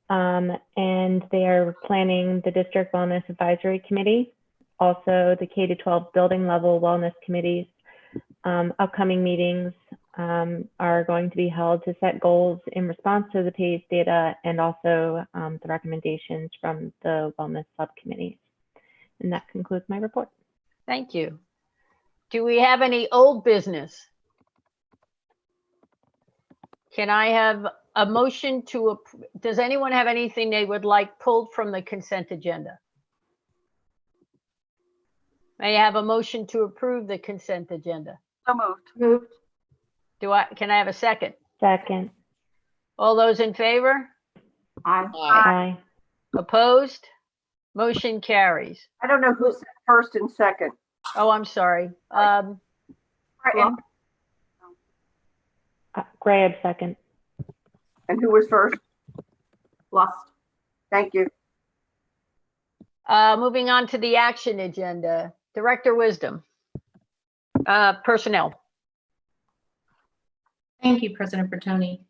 And they are planning the District Wellness Advisory Committee, also the K-12 building level wellness committees. Upcoming meetings are going to be held to set goals in response to the PACE data and also the recommendations from the wellness subcommittees. And that concludes my report. Thank you. Do we have any old business? Can I have a motion to, does anyone have anything they would like pulled from the consent agenda? May I have a motion to approve the consent agenda? So moved. Can I have a second? Second. All those in favor? Aye. Opposed? Motion carries. I don't know who's first and second. Oh, I'm sorry. Graham, second. And who was first? Lust. Thank you. Moving on to the action agenda. Director Wisdom. Personnel. Thank you, President Bertoni.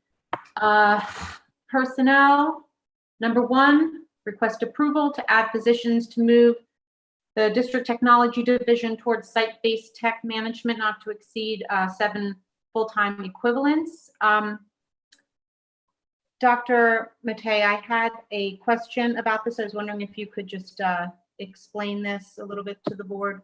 Personnel, number 1, request approval to add positions to move the district technology division towards site-based tech management not to exceed 7 full-time equivalents. Dr. Matei, I had a question about this. I was wondering if you could just explain this a little bit to the board.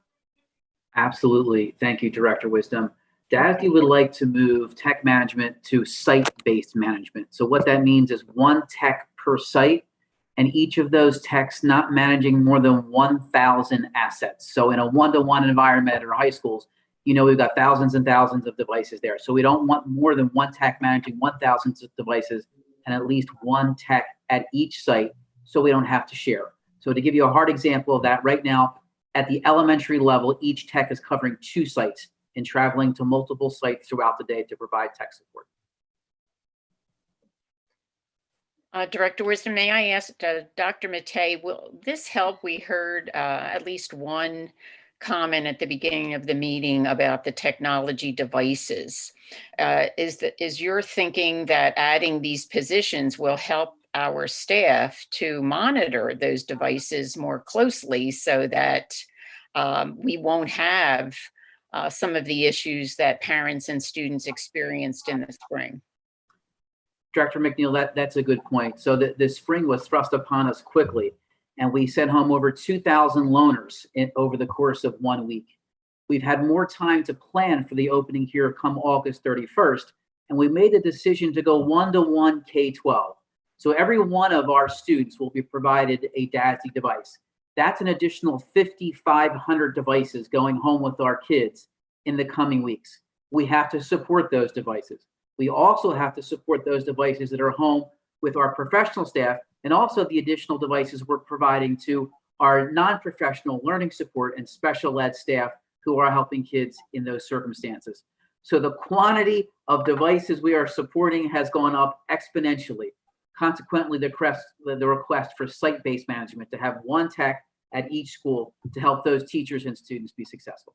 Absolutely. Thank you, Director Wisdom. DASD would like to move tech management to site-based management. So what that means is one tech per site, and each of those techs not managing more than 1,000 assets. So in a one-to-one environment in our high schools, we've got thousands and thousands of devices there. So we don't want more than one tech managing 1,000 devices and at least one tech at each site, so we don't have to share. So to give you a hard example of that, right now at the elementary level, each tech is covering 2 sites and traveling to multiple sites throughout the day to provide tech support. Director Wisdom, may I ask Dr. Matei, will this help? We heard at least one comment at the beginning of the meeting about the technology devices. Is your thinking that adding these positions will help our staff to monitor those devices more closely so that we won't have some of the issues that parents and students experienced in the spring? Director McNeil, that's a good point. So this spring was thrust upon us quickly, and we sent home over 2,000 loaners over the course of 1 week. We've had more time to plan for the opening here come August 31st, and we made the decision to go one-to-one K-12. So every one of our students will be provided a DASD device. That's an additional 5,500 devices going home with our kids in the coming weeks. We have to support those devices. We also have to support those devices that are home with our professional staff, and also the additional devices we're providing to our non-professional learning support and special ed staff who are helping kids in those circumstances. So the quantity of devices we are supporting has gone up exponentially. Consequently, the request for site-based management to have one tech at each school to help those teachers and students be successful.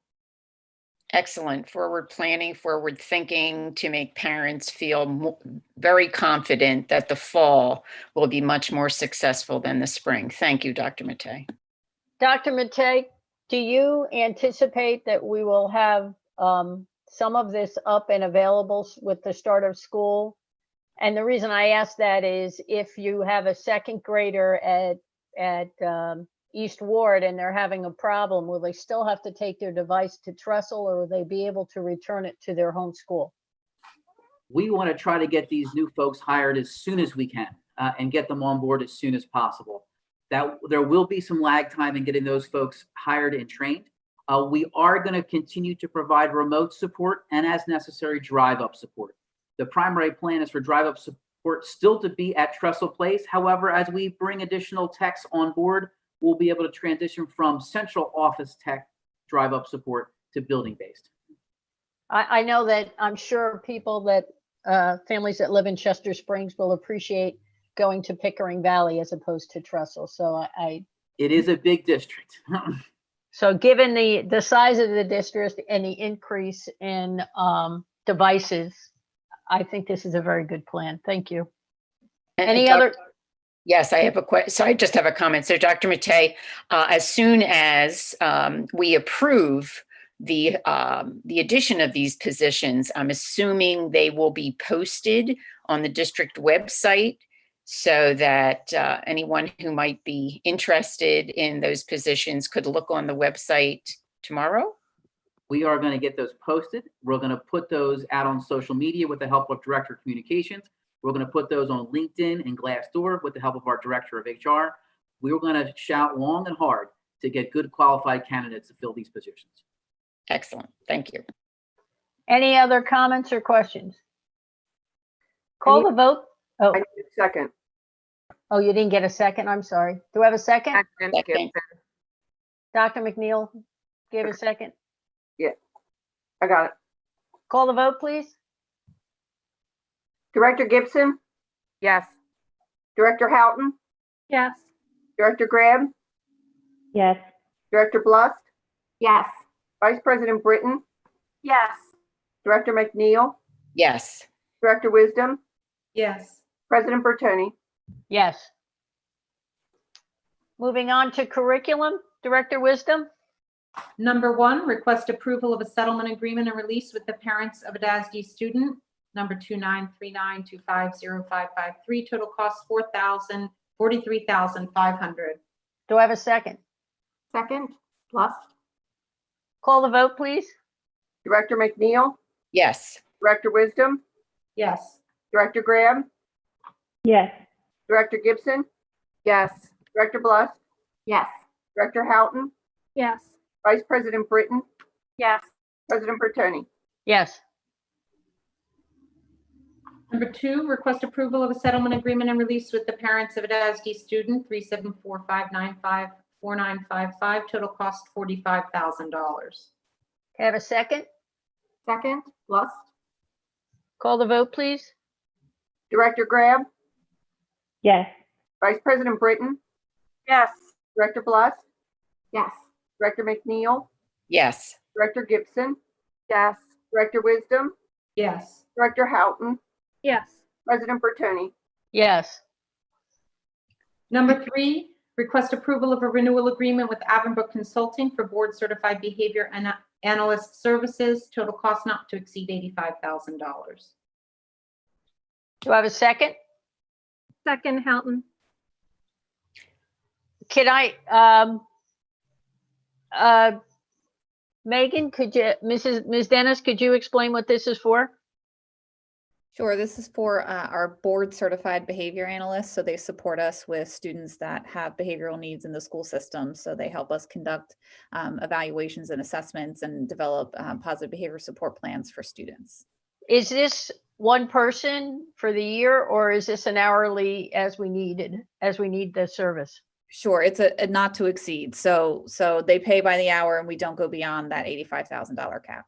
Excellent. Forward planning, forward thinking to make parents feel very confident that the fall will be much more successful than the spring. Thank you, Dr. Matei. Dr. Matei, do you anticipate that we will have some of this up and available with the start of school? And the reason I ask that is if you have a second grader at East Ward and they're having a problem, will they still have to take their device to Trestle, or will they be able to return it to their home school? We want to try to get these new folks hired as soon as we can and get them on board as soon as possible. That there will be some lag time in getting those folks hired and trained. We are going to continue to provide remote support and, as necessary, drive-up support. The primary plan is for drive-up support still to be at Trestle Place. However, as we bring additional techs on board, we'll be able to transition from central office tech drive-up support to building-based. I know that I'm sure people that families that live in Chester Springs will appreciate going to Pickering Valley as opposed to Trestle. So it is a big district. So given the size of the district and the increase in devices, I think this is a very good plan. Thank you. Any other? Yes, I have a question. So I just have a comment. So Dr. Matei, as soon as we approve the addition of these positions, I'm assuming they will be posted on the district website so that anyone who might be interested in those positions could look on the website tomorrow? We are going to get those posted. We're going to put those out on social media with the help of Director of Communications. We're going to put those on LinkedIn and Glassdoor with the help of our Director of HR. We're going to shout long and hard to get good qualified candidates to fill these positions. Excellent. Thank you. Any other comments or questions? Call the vote. Oh, I need a second. oh, you didn't get a second. I'm sorry. Do I have a second? Second. Dr. McNeil gave a second. I got it. Call the vote, please. Director Gibson, Yes. Director Houghton, Yes. Director Graham, Yes. Director Blust, Yes. Vice President Britton, Yes. Director McNeil, Yes. Director Wisdom, Yes. President Bertoni. Yes. Moving on to curriculum, Director Wisdom. Number 1, request approval of a settlement agreement and release with the parents of a DASD student. Number 2939250553. Total cost $43,500. Do I have a second? Second. Plus. Call the vote, please. Director McNeil, Yes. Director Wisdom, Yes. Director Graham, Yes. Director Gibson, Yes. Director Bluss, Yes. Director Houghton, Yes. Vice President Britton, Yes. President Bertoni. Yes. Number 2, request approval of a settlement agreement and release with the parents of a DASD student, 374-595-4955, total cost $45,000. Can I have a second? Second, Lust. Call the vote, please. Director Graham, Yes. Vice President Britton, Yes. Director Bluss, Yes. Director McNeil, Yes. Director Gibson, Yes. Director Wisdom, Yes. Director Houghton, Yes. President Bertoni. Yes. Number 3, request approval of a renewal agreement with Avonbrook Consulting for board certified behavior analyst services, total cost not to exceed $85,000. Do I have a second? Second, Houghton. Can I, Megan, could you, Ms. Dennis, could you explain what this is for? Sure, this is for our board certified behavior analysts. So they support us with students that have behavioral needs in the school system. So they help us conduct evaluations and assessments and develop positive behavior support plans for students. Is this one person for the year, or is this an hourly as we need the service? Sure, it's a not to exceed. So they pay by the hour and we don't go beyond that $85,000 cap.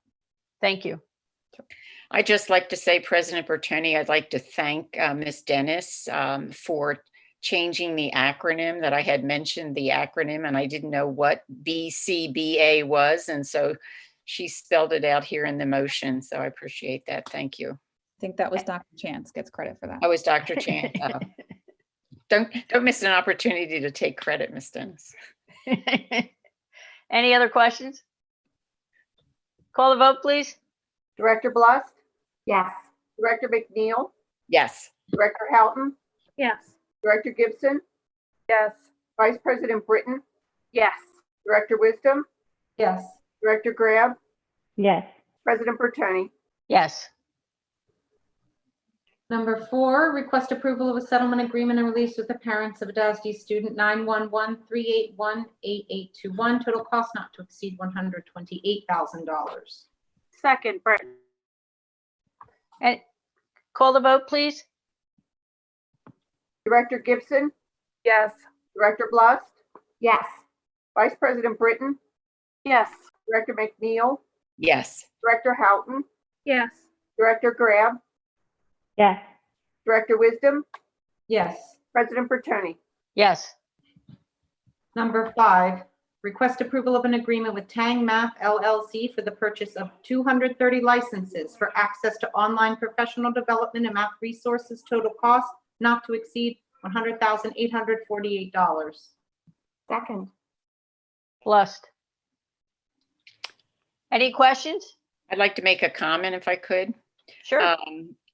Thank you. I'd just like to say, President Bertoni, I'd like to thank Ms. Dennis for changing the acronym that I had mentioned the acronym and I didn't know what BCBA was. And so she spelled it out here in the motion. So I appreciate that. Thank you. I think that was Dr. Chance gets credit for that. I was Dr. Chan. Don't miss an opportunity to take credit, Ms. Dennis. Any other questions? Call the vote, please. Director Bluss, Yes. Director McNeil, Yes. Director Houghton, Yes. Director Gibson, Yes. Vice President Britton, Yes. Director Wisdom, Yes. Director Graham, Yes. President Bertoni. Yes. Number 4, request approval of a settlement agreement and release with the parents of a DASD student, 911-381-8821, total cost not to exceed $128,000. Second, Britton. And call the vote, please. Director Gibson, Yes. Director Bluss, Yes. Vice President Britton, Yes. Director McNeil, Yes. Director Houghton, Yes. Director Graham, Yes. Director Wisdom, Yes. President Bertoni. Yes. Number 5, request approval of an agreement with Tang Math LLC for the purchase of 230 licenses for access to online professional development and math resources, total cost not to exceed $100,848. Second. Lust. Any questions? I'd like to make a comment if I could. Sure.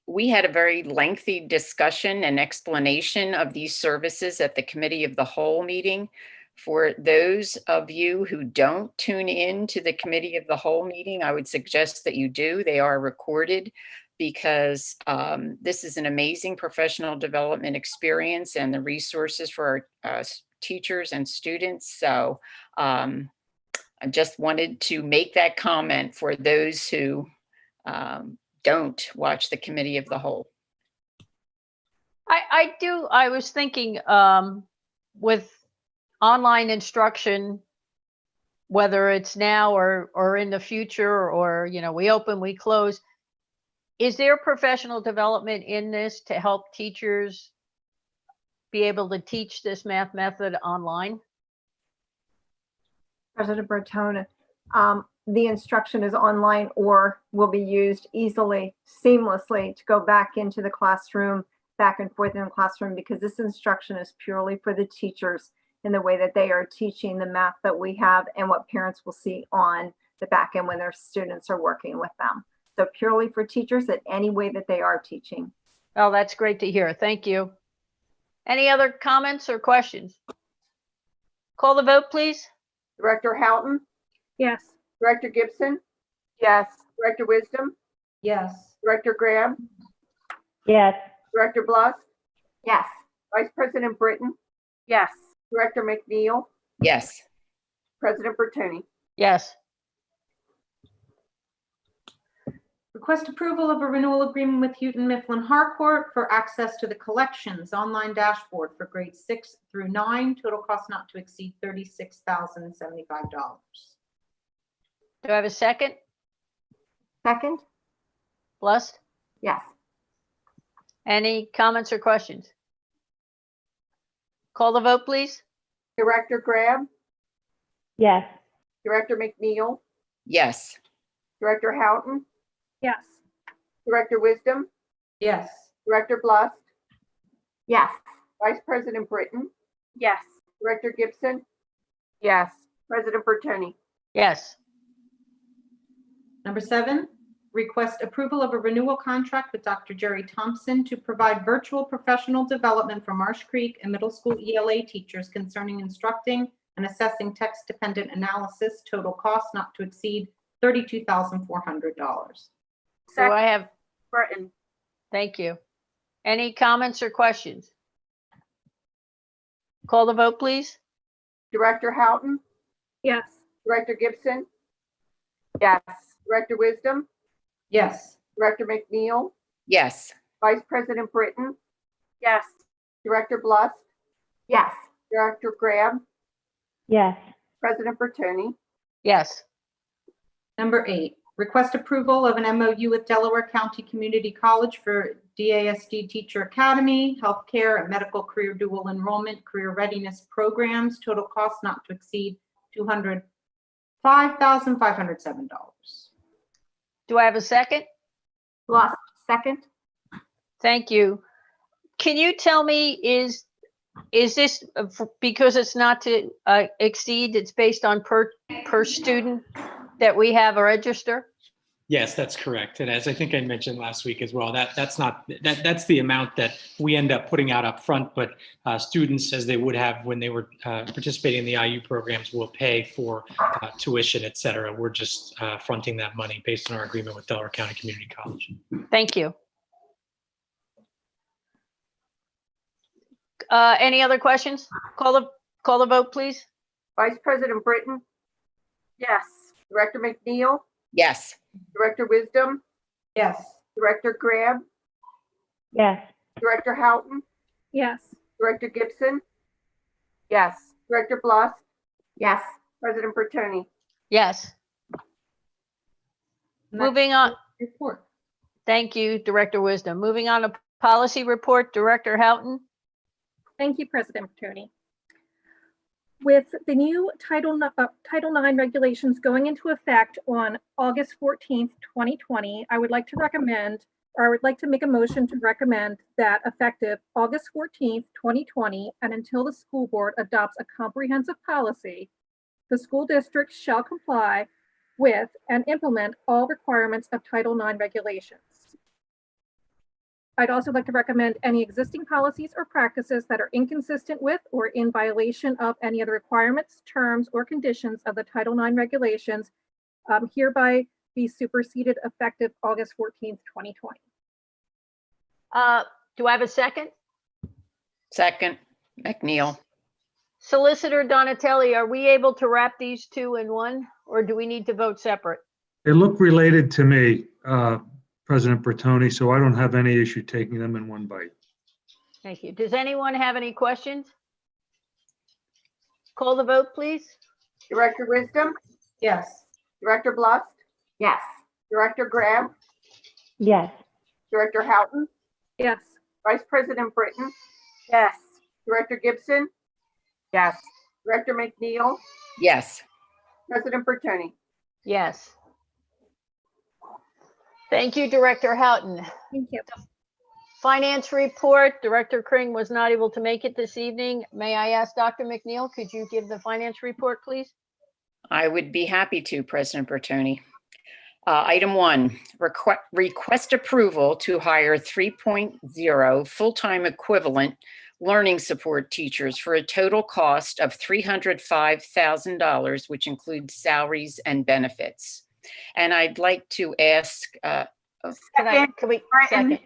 We had a very lengthy discussion and explanation of these services at the Committee of the Whole meeting. For those of you who don't tune in to the Committee of the Whole meeting, I would suggest that you do. They are recorded because this is an amazing professional development experience and the resources for our teachers and students. So I just wanted to make that comment for those who don't watch the Committee of the Whole. I was thinking with online instruction, whether it's now or in the future, or, we open, we close, is there professional development in this to help teachers be able to teach this math method online? President Bertone, the instruction is online or will be used easily, seamlessly to go back into the classroom, back and forth in the classroom, because this instruction is purely for the teachers in the way that they are teaching the math that we have and what parents will see on the back end when their students are working with them. So purely for teachers in any way that they are teaching. Oh, that's great to hear. Thank you. Any other comments or questions? Call the vote, please. Director Houghton, Yes. Director Gibson, Yes. Director Wisdom, Yes. Director Graham, Yes. Director Bluss, Yes. Vice President Britton, Yes. Director McNeil, Yes. President Bertoni. Yes. Request approval of a renewal agreement with Houghton Mifflin Harcourt for access to the collections online dashboard for grades 6 through 9. Total cost not to exceed $36,075. Do I have a second? Second? Bluss? Yes. Any comments or questions? Call the vote, please. Director Graham, Yes. Director McNeil, Yes. Director Houghton, Yes. Director Wisdom, Yes. Director Bluss, Yes. Vice President Britton, Yes. Director Gibson, Yes. President Bertoni. Yes. Number 7, request approval of a renewal contract with Dr. Jerry Thompson to provide virtual professional development for Marsh Creek and middle school ELA teachers concerning instructing and assessing text-dependent analysis. Total cost not to exceed $32,400. Do Second, I have, Britton. thank you. Any comments or questions? Call the vote, please. Director Houghton, Yes. Director Gibson, Yes. Director Wisdom, Yes. Director McNeil, Yes. Vice President Britton, Yes. Director Bluss, Yes. Director Graham, Yes. President Bertoni. Yes. Number 8, request approval of an MOU with Delaware County Community College for DASD Teacher Academy, Healthcare and Medical Career Dual Enrollment Career Readiness Programs. Total cost not to exceed $205,507. Do I have a second? Lost. Second? Thank you. Can you tell me, is this because it's not to exceed, it's based on per student that we have a register? Yes, that's correct. And as I think I mentioned last week as well, that's the amount that we end up putting out up front, but students, as they would have when they were participating in the IU programs, will pay for tuition, et cetera. We're just fronting that money based on our agreement with Delaware County Community College. Thank you. Any other questions? Call the vote, please. Vice President Britton, Yes. Director McNeil, Yes. Director Wisdom, Yes. Director Graham, Yes. Director Houghton, Yes. Director Gibson, Yes. Director Bluss, Yes. President Bertoni. Yes. Moving on. Report. Thank you, Director Wisdom. Moving on to policy report, Director Houghton. Thank you, President Bertoni. With the new Title IX regulations going into effect on August 14th, 2020, I would like to make a motion to recommend that effective August 14th, 2020, and until the school board adopts a comprehensive policy, the school district shall comply with and implement all requirements of Title IX regulations. I'd also like to recommend any existing policies or practices that are inconsistent with or in violation of any of the requirements, terms, or conditions of the Title IX regulations hereby be superseded effective August 14th, 2020. Do I have a second? Second, McNeil. Solicitor Donatelli, are we able to wrap these two in one, or do we need to vote separate? They look related to me, President Bertoni, so I don't have any issue taking them in one bite. Thank you. Does anyone have any questions? Call the vote, please. Director Wisdom, Yes. Director Bluss, Yes. Director Graham, Yes. Director Houghton, Yes. Vice President Britton, Yes. Director Gibson, Yes. Director McNeil, Yes. President Bertoni. Yes. Thank you, Director Houghton. Thank you. Finance report, Director Kring was not able to make it this evening. May I ask Dr. McNeil, could you give the finance report, please? I would be happy to, President Bertoni. Item 1, request approval to hire 3.0 full-time equivalent learning support teachers for a total cost of $305,000, which includes salaries and benefits. And I'd like to ask Can we, Brighton. second?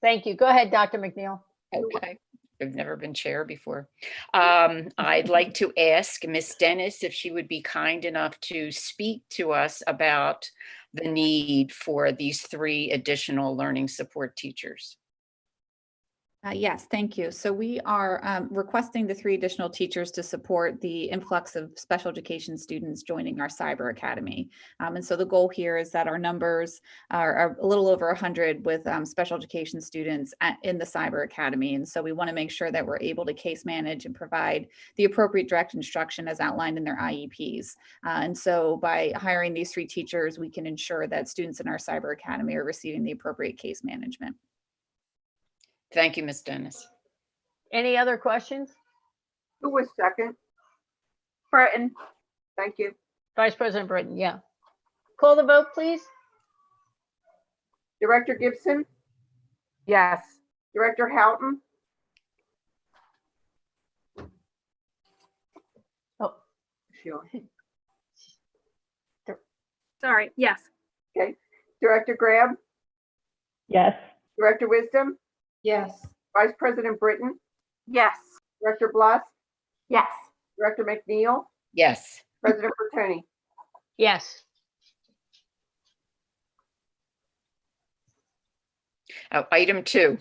Thank you. Go ahead, Dr. McNeil. Okay. I've never been chair before. I'd like to ask Ms. Dennis if she would be kind enough to speak to us about the need for these 3 additional learning support teachers. Yes, thank you. So we are requesting the 3 additional teachers to support the influx of special education students joining our cyber academy. And so the goal here is that our numbers are a little over 100 with special education students in the cyber academy. And so we want to make sure that we're able to case manage and provide the appropriate direct instruction as outlined in their IEPs. And so by hiring these 3 teachers, we can ensure that students in our cyber academy are receiving the appropriate case management. Thank you, Ms. Dennis. Any other questions? Who was second? Britton. Thank you. Vice President Britton, yeah. Call the vote, please. Director Gibson, Yes. Director Houghton, Oh, sure. Sorry, yes. Okay. Director Graham, Yes. Director Wisdom, Yes. Vice President Britton, Yes. Director Bluss, Yes. Director McNeil, Yes. President Bertoni. yes. Item 2,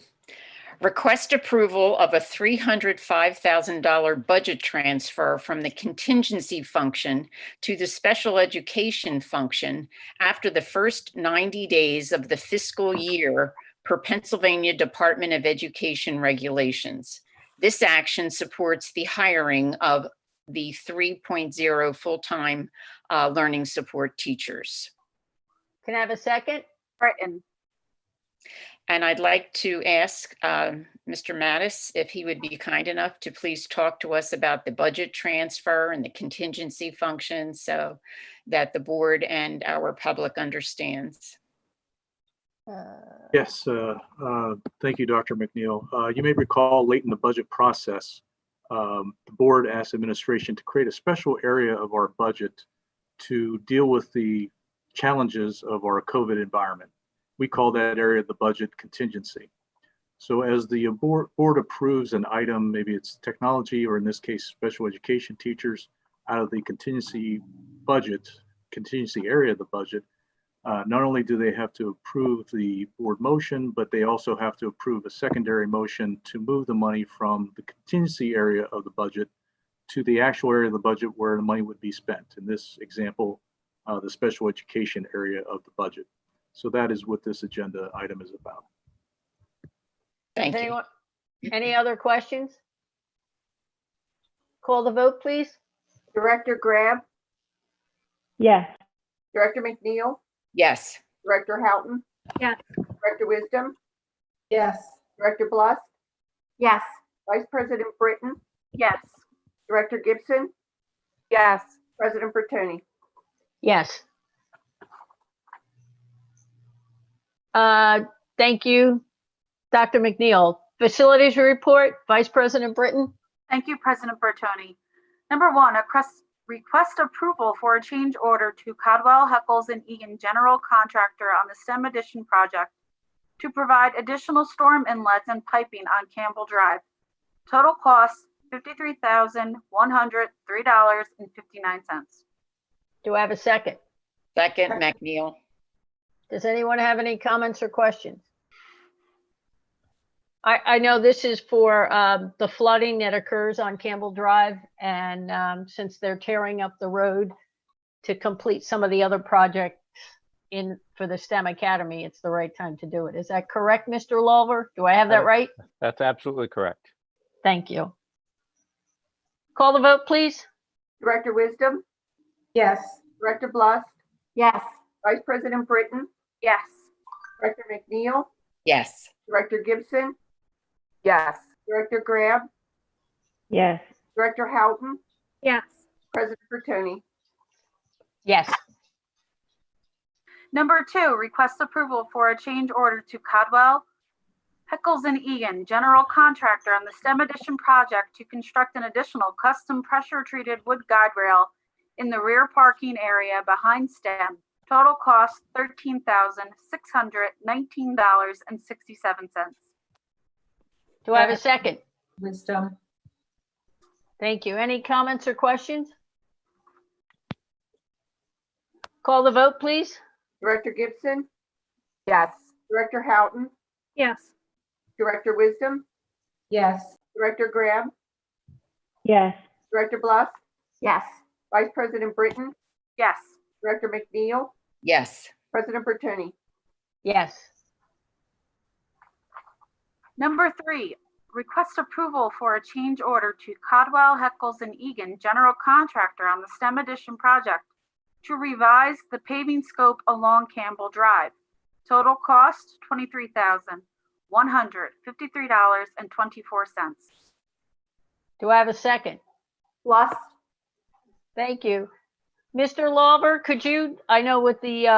request approval of a $305,000 budget transfer from the contingency function to the special education function after the first 90 days of the fiscal year per Pennsylvania Department of Education regulations. This action supports the hiring of the 3.0 full-time learning support teachers. Can I have a second? Britton. And I'd like to ask Mr. Mattis if he would be kind enough to please talk to us about the budget transfer and the contingency function so that the board and our public understands. Yes, thank you, Dr. McNeil. You may recall late in the budget process, the board asked administration to create a special area of our budget to deal with the challenges of our COVID environment. We call that area the budget contingency. So as the board approves an item, maybe it's technology, or in this case, special education teachers, out of the contingency area of the budget, not only do they have to approve the board motion, but they also have to approve a secondary motion to move the money from the contingency area of the budget to the actual area of the budget where the money would be spent. In this example, the special education area of the budget. So that is what this agenda item is about. Thank you. Anyone, any other questions? Call the vote, please. Director Graham, Yes. Director McNeil, Yes. Director Houghton, Yes. Director Wisdom, Yes. Director Bluss, Yes. Vice President Britton, Yes. Director Gibson, Yes. President Bertoni. Yes. Thank you, Dr. McNeil. Facilities report, Vice President Britton. Thank you, President Bertoni. Number 1, request approval for a change order to Caldwell, Heckles & Egan General Contractor on the STEM Addition project to provide additional storm inlets and piping on Campbell Drive. Total cost, $53,103.59. Do I have a second? Second, McNeil. Does anyone have any comments or questions? I know this is for the flooding that occurs on Campbell Drive, and since they're tearing up the road to complete some of the other projects for the STEM Academy, it's the right time to do it. Is that correct, Mr. Lawler? Do I have that right? That's absolutely correct. Thank you. Call the vote, please. Director Wisdom, Yes. Director Bluss, Yes. Vice President Britton, Yes. Director McNeil, Yes. Director Gibson, Yes. Director Graham, Yes. Director Houghton, Yes. President Bertoni. Yes. Number 2, request approval for a change order to Caldwell, Heckles & Egan General Contractor on the STEM Addition project to construct an additional custom pressure-treated wood guide rail in the rear parking area behind STEM Total cost $13,619.67. Do I have a second? Wisdom. Thank you. Any comments or questions? Call the vote, please. Director Gibson, Yes. Director Houghton, Yes. Director Wisdom, Yes. Director Graham, Yes. Director Bluff, Yes. Vice President Britton, Yes. Director McNeil, Yes. President Bertoni. Yes. Number 3, request approval for a change order to Codwell, Heckles & Egan, general contractor on the STEM Edition project to revise the paving scope along Campbell Drive. Total cost $23,153.24. Do I have a second? Lust. Thank you. Mr. Lawver, could you, I know with the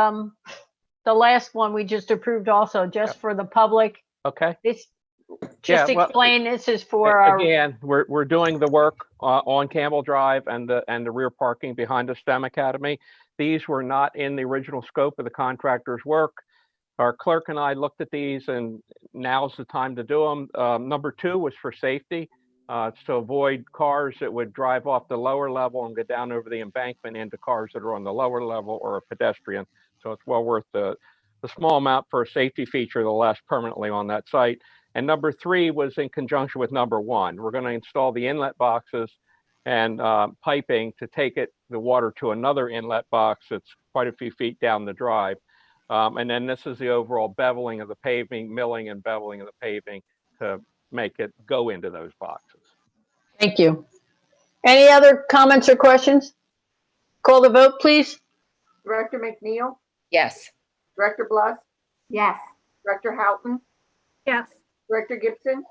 last one we just approved also, just for the public, Okay. this, Yeah, just well, explain this is for our, Again, we're doing the work on Campbell Drive and the rear parking behind the STEM Academy. These were not in the original scope of the contractor's work. Our clerk and I looked at these, and now's the time to do them. Number 2 was for safety, to avoid cars that would drive off the lower level and go down over the embankment into cars that are on the lower level or a pedestrian. So it's well worth the small amount for a safety feature that'll last permanently on that site. And number 3 was in conjunction with number 1. We're going to install the inlet boxes and piping to take the water to another inlet box that's quite a few feet down the drive. And then this is the overall beveling of the paving, milling and beveling of the paving to make it go into those boxes. thank you. Any other comments or questions? Call the vote, please. Director McNeil, Yes. Director Bluff, Yes. Director Houghton, Yes. Director Gibson,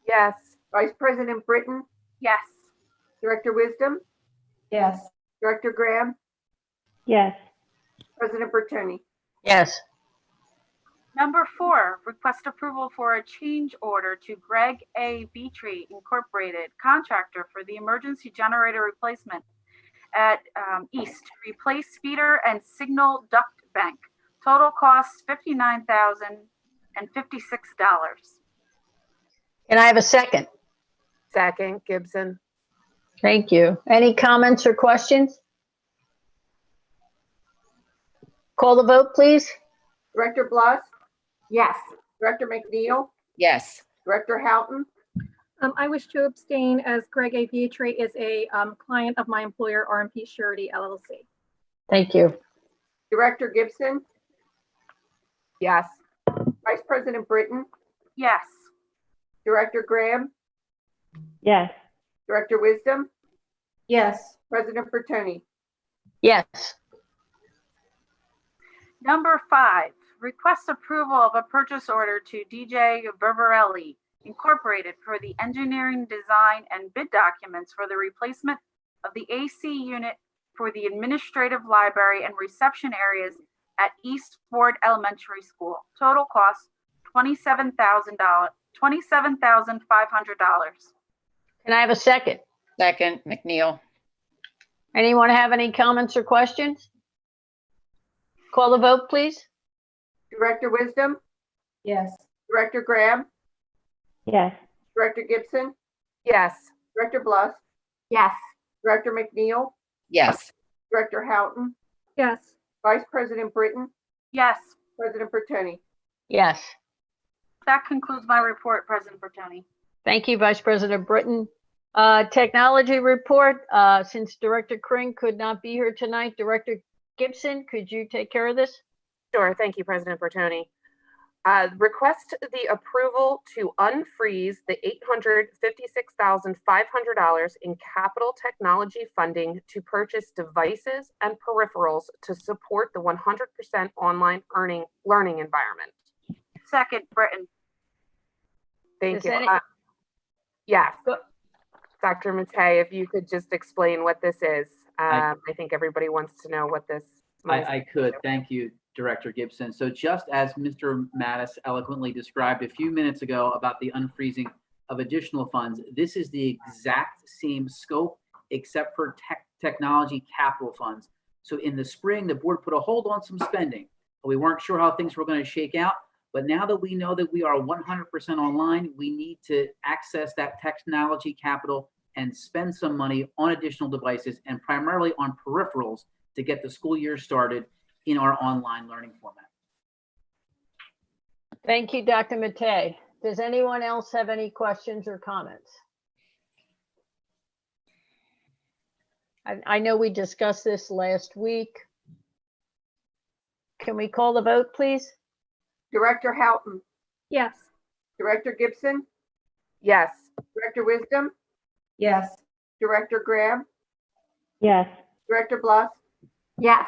Yes. Vice President Britton, Yes. Director Wisdom, Yes. Director Graham, Yes. President Bertoni. Yes. Number 4, request approval for a change order to Greg A. Beatree Incorporated, contractor for the emergency generator replacement at East, replace feeder and signal duct bank. Total cost $59,056. Can I have a second? Second, Gibson. Thank you. Any comments or questions? Call the vote, please. Director Bluff, Yes. Director McNeil, Yes. Director Houghton, I wish to abstain as Greg A. Beatree is a client of my employer, RMP Surety LLC. Thank you. Director Gibson, Yes. Vice President Britton, Yes. Director Graham, Yes. Director Wisdom, Yes. President Bertoni. Yes. Number 5, request approval of a purchase order to DJ Bervarelli Incorporated for the engineering design and bid documents for the replacement of the AC unit for the administrative library and reception areas at East Ward Elementary School. Total cost $27,500. Can I have a second? Second, McNeil. Anyone have any comments or questions? Call the vote, please. Director Wisdom, Yes. Director Graham, Yes. Director Gibson, Yes. Director Bluff, Yes. Director McNeil, Yes. Director Houghton, Yes. Vice President Britton, Yes. President Bertoni. Yes. That concludes my report, President Bertoni. Thank you, Vice President Britton. Technology report, since Director Kring could not be here tonight, Director Gibson, could you take care of this? Sure. Thank you, President Bertoni. Request the approval to unfreeze the $856,500 in capital technology funding to purchase devices and peripherals to support the 100% online learning environment. Second, Britton. Thank Is you. that it? Yes. Go- Dr. Matei, if you could just explain what this is. I think everybody wants to know what this money is. I could. Thank you, Director Gibson. So just as Mr. Mattis eloquently described a few minutes ago about the unfreezing of additional funds, this is the exact same scope except for technology capital funds. So in the spring, the board put a hold on some spending. We weren't sure how things were going to shake out. But now that we know that we are 100% online, we need to access that technology capital and spend some money on additional devices and primarily on peripherals to get the school year started in our online learning format. Thank you, Dr. Matei. Does anyone else have any questions or comments? I know we discussed this last week. Can we call the vote, please? Director Houghton, Yes. Director Gibson, Yes. Director Wisdom, Yes. Director Graham, Yes. Director Blas, Yes.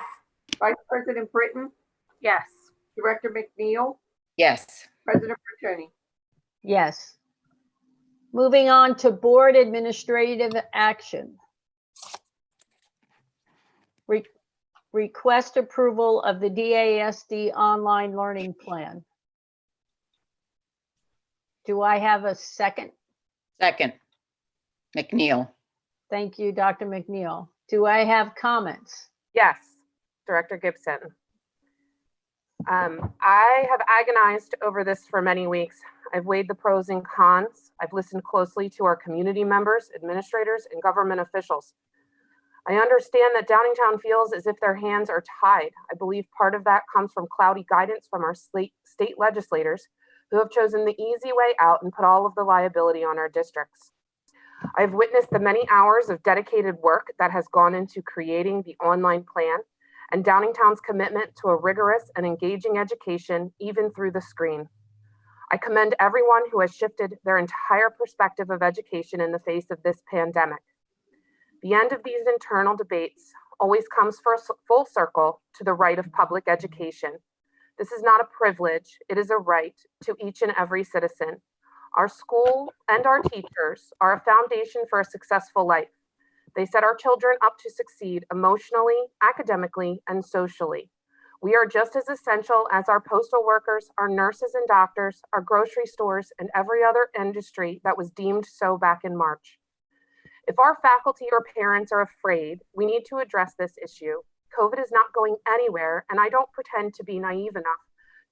Vice President Britton, Yes. Director McNeil, Yes. President Bertoni. Yes. Moving on to board administrative action. Request approval of the DASD online learning plan. Do I have a second? Second, McNeil. Thank you, Dr. McNeil. Do I have comments? Yes, Director Gibson. I have agonized over this for many weeks. I've weighed the pros and cons. I've listened closely to our community members, administrators, and government officials. I understand that Downingtown feels as if their hands are tied. I believe part of that comes from cloudy guidance from our state legislators who have chosen the easy way out and put all of the liability on our districts. I've witnessed the many hours of dedicated work that has gone into creating the online plan and Downingtown's commitment to a rigorous and engaging education, even through the screen. I commend everyone who has shifted their entire perspective of education in the face of this pandemic. The end of these internal debates always comes full circle to the right of public education. This is not a privilege, it is a right to each and every citizen. Our school and our teachers are a foundation for a successful life. They set our children up to succeed emotionally, academically, and socially. We are just as essential as our postal workers, our nurses and doctors, our grocery stores, and every other industry that was deemed so back in March. If our faculty or parents are afraid, we need to address this issue. COVID is not going anywhere, and I don't pretend to be naive enough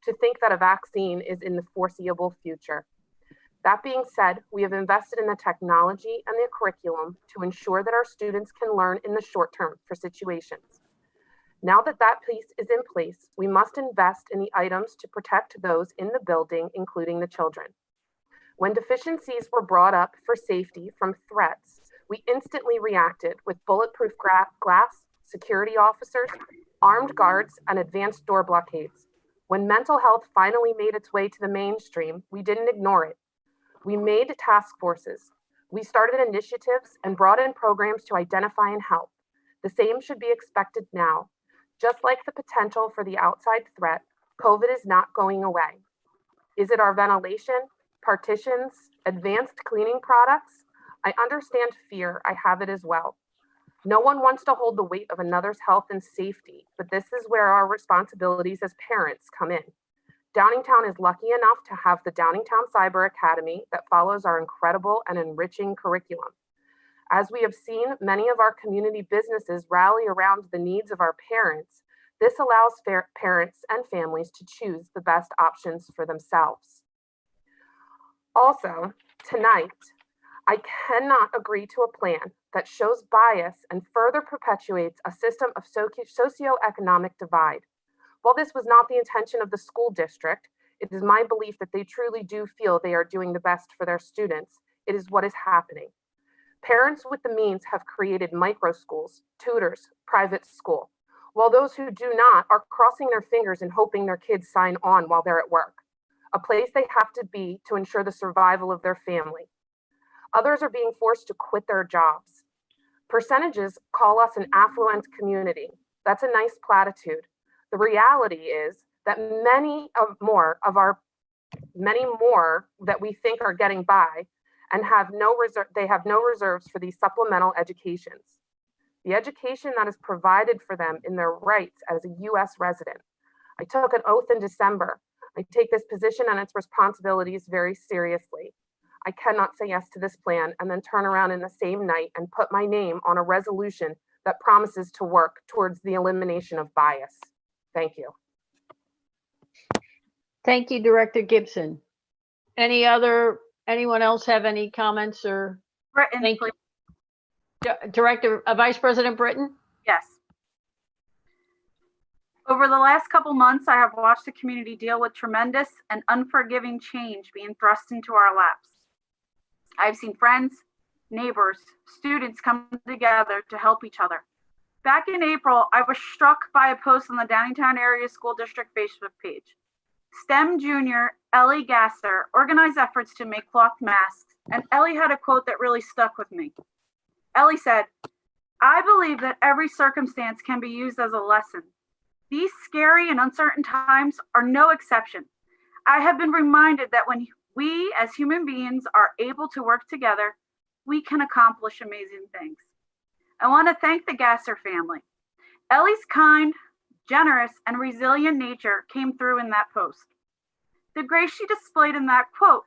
to think that a vaccine is in the foreseeable future. That being said, we have invested in the technology and the curriculum to ensure that our students can learn in the short term for situations. Now that that piece is in place, we must invest in the items to protect those in the building, including the children. When deficiencies were brought up for safety from threats, we instantly reacted with bulletproof glass, security officers, armed guards, and advanced door blockades. When mental health finally made its way to the mainstream, we didn't ignore it. We made task forces. We started initiatives and brought in programs to identify and help. The same should be expected now. Just like the potential for the outside threat, COVID is not going away. Is it our ventilation, partitions, advanced cleaning products? I understand fear. I have it as well. No one wants to hold the weight of another's health and safety, but this is where our responsibilities as parents come in. Downingtown is lucky enough to have the Downingtown Cyber Academy that follows our incredible and enriching curriculum. As we have seen many of our community businesses rally around the needs of our parents, this allows parents and families to choose the best options for themselves. Also, tonight, I cannot agree to a plan that shows bias and further perpetuates a system of socioeconomic divide. While this was not the intention of the school district, it is my belief that they truly do feel they are doing the best for their students. It is what is happening. Parents with the means have created micro schools, tutors, private school, while those who do not are crossing their fingers and hoping their kids sign on while they're at work, a place they have to be to ensure the survival of their family. Others are being forced to quit their jobs. Percentages call us an affluent community. That's a nice platitude. The reality is that many more that we think are getting by and have no reserves for these supplemental educations. The education that is provided for them in their rights as a U.S. resident. I took an oath in December. I take this position and its responsibilities very seriously. I cannot say yes to this plan and then turn around in the same night and put my name on a resolution that promises to work towards the elimination of bias. Thank you. Thank you, Director Gibson. Anyone else have any comments or? Britton, Thank please. you. Vice President Britton? Yes. Over the last couple months, I have watched the community deal with tremendous and unforgiving change being thrust into our laps. I've seen friends, neighbors, students come together to help each other. Back in April, I was struck by a post on the Downingtown Area School District Facebook page. STEM junior Ellie Gasser organized efforts to make cloth masks, and Ellie had a quote that really stuck with me. Ellie said, "I believe that every circumstance can be used as a lesson. These scary and uncertain times are no exception. I have been reminded that when we as human beings are able to work together, we can accomplish amazing things." I want to thank the Gasser family. Ellie's kind, generous, and resilient nature came through in that post. The grace she displayed in that quote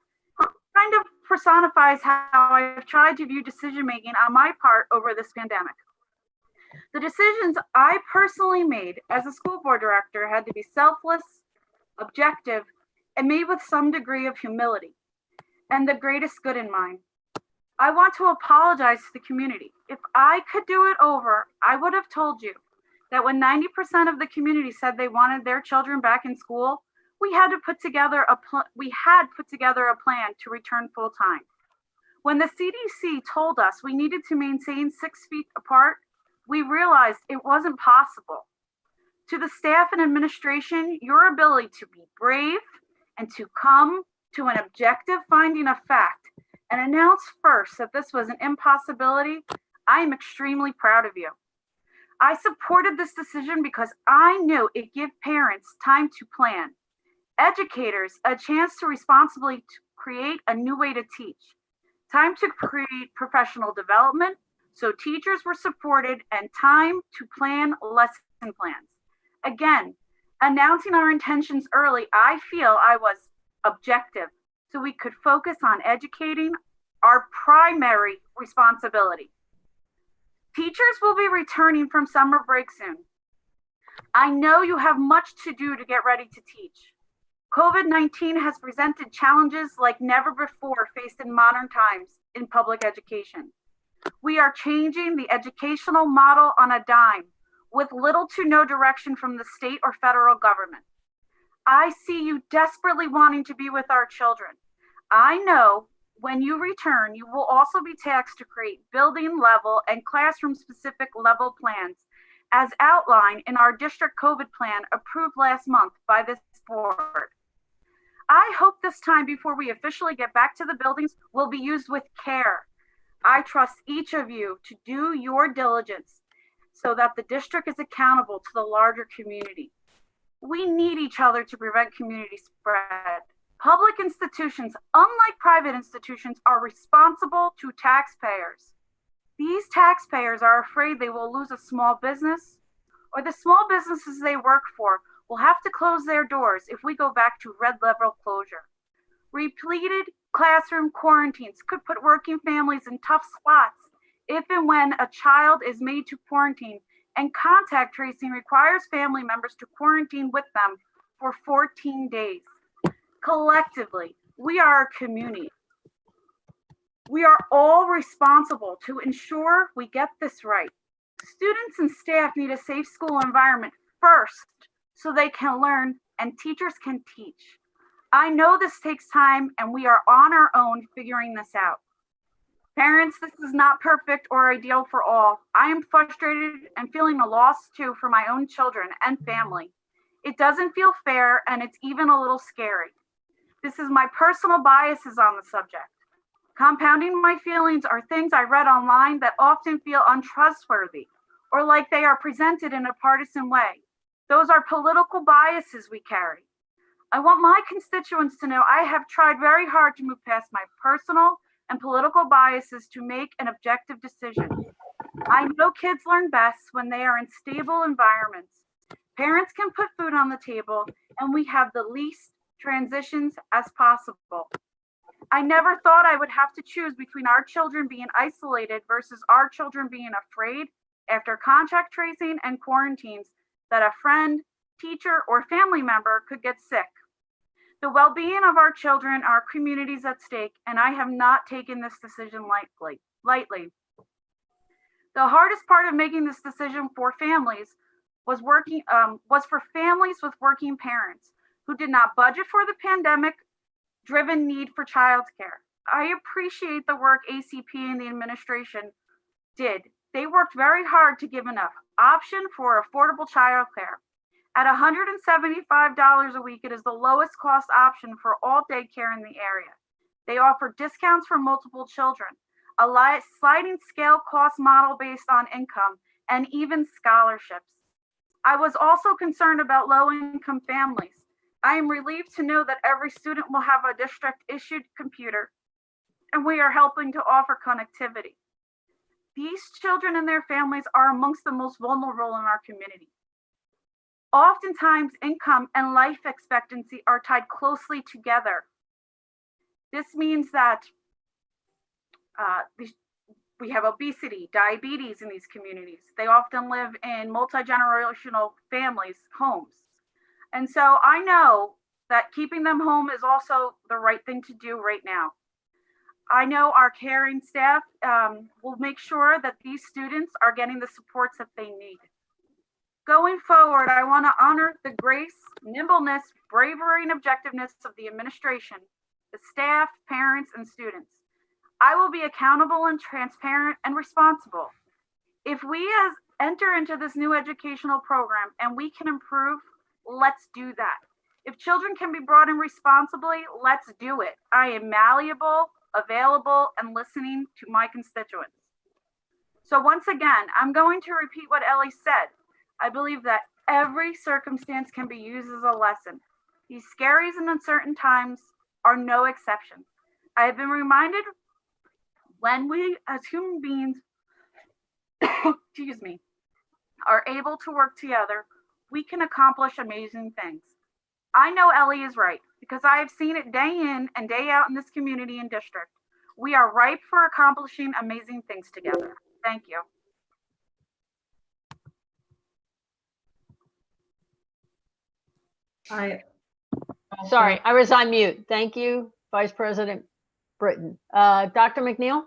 kind of personifies how I've tried to view decision-making on my part over this pandemic. The decisions I personally made as a school board director had to be selfless, objective, and made with some degree of humility and the greatest good in mind. I want to apologize to the community. If I could do it over, I would have told you that when 90% of the community said they wanted their children back in school, we had put together a plan to return full time. When the CDC told us we needed to maintain 6 feet apart, we realized it wasn't possible. To the staff and administration, your ability to be brave and to come to an objective finding of fact and announce first that this was an impossibility, I am extremely proud of you. I supported this decision because I knew it gave parents time to plan, educators a chance to responsibly create a new way to teach, time to create professional development so teachers were supported, and time to plan lesson plans. Again, announcing our intentions early, I feel I was objective so we could focus on educating, our primary responsibility. Teachers will be returning from summer break soon. I know you have much to do to get ready to teach. COVID-19 has presented challenges like never before faced in modern times in public education. We are changing the educational model on a dime with little to no direction from the state or federal government. I see you desperately wanting to be with our children. I know when you return, you will also be tasked to create building level and classroom specific level plans as outlined in our district COVID plan approved last month by this board. I hope this time before we officially get back to the buildings will be used with care. I trust each of you to do your diligence so that the district is accountable to the larger community. We need each other to prevent community spread. Public institutions, unlike private institutions, are responsible to taxpayers. These taxpayers are afraid they will lose a small business, or the small businesses they work for will have to close their doors if we go back to red level closure. Repeated classroom quarantines could put working families in tough spots if and when a child is made to quarantine, and contact tracing requires family members to quarantine with them for 14 days. Collectively, we are a community. We are all responsible to ensure we get this right. Students and staff need a safe school environment first so they can learn and teachers can teach. I know this takes time and we are on our own figuring this out. Parents, this is not perfect or ideal for all. I am frustrated and feeling a loss too for my own children and family. It doesn't feel fair and it's even a little scary. This is my personal biases on the subject. Compounding my feelings are things I read online that often feel untrustworthy or like they are presented in a partisan way. Those are political biases we carry. I want my constituents to know I have tried very hard to move past my personal and political biases to make an objective decision. I know kids learn best when they are in stable environments. Parents can put food on the table and we have the least transitions as possible. I never thought I would have to choose between our children being isolated versus our children being afraid after contact tracing and quarantines that a friend, teacher, or family member could get sick. The well-being of our children, our communities at stake, and I have not taken this decision lightly. The hardest part of making this decision for families was for families with working parents who did not budget for the pandemic-driven need for childcare. I appreciate the work ACP and the administration did. They worked very hard to give enough option for affordable childcare. At $175 a week, it is the lowest cost option for all daycare in the area. They offer discounts for multiple children, a sliding scale cost model based on income, and even scholarships. I was also concerned about low-income families. I am relieved to know that every student will have a district-issued computer, and we are helping to offer connectivity. These children and their families are amongst the most vulnerable in our community. Oftentimes, income and life expectancy are tied closely together. This means that we have obesity, diabetes in these communities. They often live in multi-generational families, homes. And so I know that keeping them home is also the right thing to do right now. I know our caring staff will make sure that these students are getting the supports that they need. Going forward, I want to honor the grace, nimbleness, bravery, and objectiveness of the administration, the staff, parents, and students. I will be accountable and transparent and responsible. If we enter into this new educational program and we can improve, let's do that. If children can be brought in responsibly, let's do it. I am malleable, available, and listening to my constituents. So once again, I'm going to repeat what Ellie said. I believe that every circumstance can be used as a lesson. These scary and uncertain times are no exception. I have been reminded when we as human beings, excuse me, are able to work together, we can accomplish amazing things. I know Ellie is right because I have seen it day in and day out in this community and district. We are ripe for accomplishing amazing things together. Thank you. Sorry, I was on mute. Thank you, Vice President Britton. Dr. McNeil?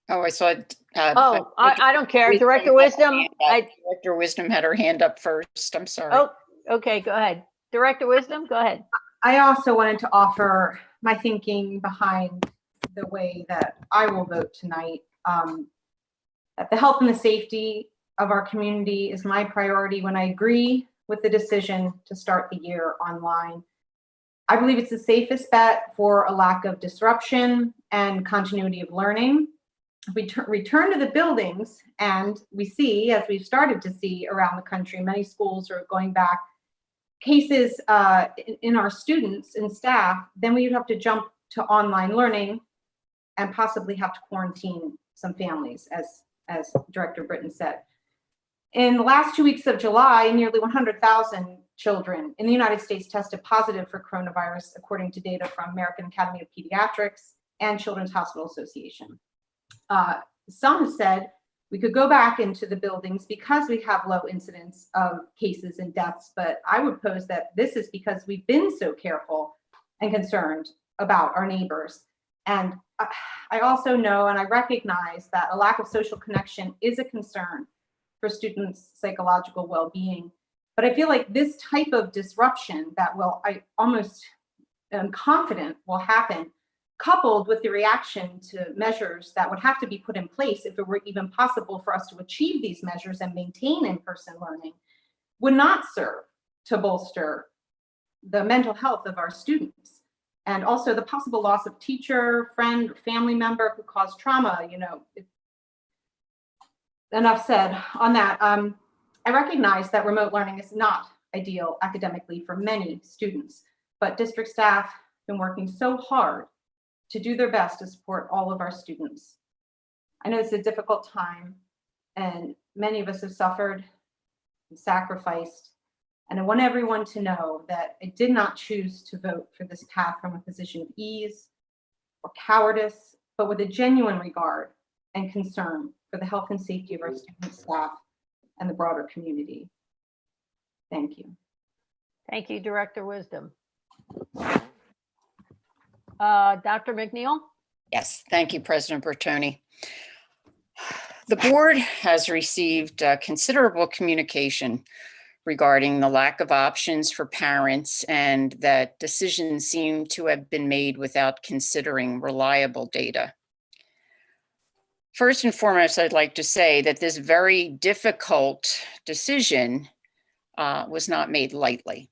Oh, I saw. I don't care. Director Wisdom. Director Wisdom had her hand up first. I'm sorry. Oh, okay, go ahead. Director Wisdom, go ahead. I also wanted to offer my thinking behind the way that I will vote tonight. That the health and the safety of our community is my priority when I agree with the decision to start the year online. I believe it's the safest bet for a lack of disruption and continuity of learning. We return to the buildings and we see, as we've started to see around the country, many schools are going back, cases in our students and staff, then we would have to jump to online learning and possibly have to quarantine some families, as Director Britton said. In the last 2 weeks of July, nearly 100,000 children in the United States tested positive for coronavirus, according to data from American Academy of Pediatrics and Children's Hospital Association. Some have said we could go back into the buildings because we have low incidence of cases and deaths, but I would pose that this is because we've been so careful and concerned about our neighbors. And I also know and I recognize that a lack of social connection is a concern for students' psychological well-being. But I feel like this type of disruption that I almost am confident will happen, coupled with the reaction to measures that would have to be put in place if it were even possible for us to achieve these measures and maintain in-person learning, would not serve to bolster the mental health of our students. And also the possible loss of teacher, friend, or family member could cause trauma. Enough said on that. I recognize that remote learning is not ideal academically for many students, but district staff have been working so hard to do their best to support all of our students. I know it's a difficult time and many of us have suffered and sacrificed. And I want everyone to know that I did not choose to vote for this path from a position of ease or cowardice, but with a genuine regard and concern for the health and safety of our students, staff, and the broader community. Thank you. Thank you, Director Wisdom. Dr. McNeil? Yes, thank you, President Bertoni. The board has received considerable communication regarding the lack of options for parents and that decisions seem to have been made without considering reliable data. First and foremost, I'd like to say that this very difficult decision was not made lightly.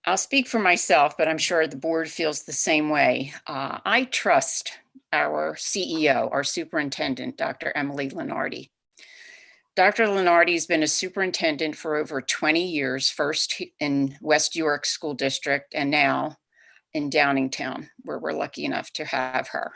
I'll speak for myself, but I'm sure the board feels the same way. I trust our CEO, our superintendent, Dr. Emily Lenardi. Dr. Lenardi has been a superintendent for over 20 years, first in West York School District and now in Downingtown, where we're lucky enough to have her.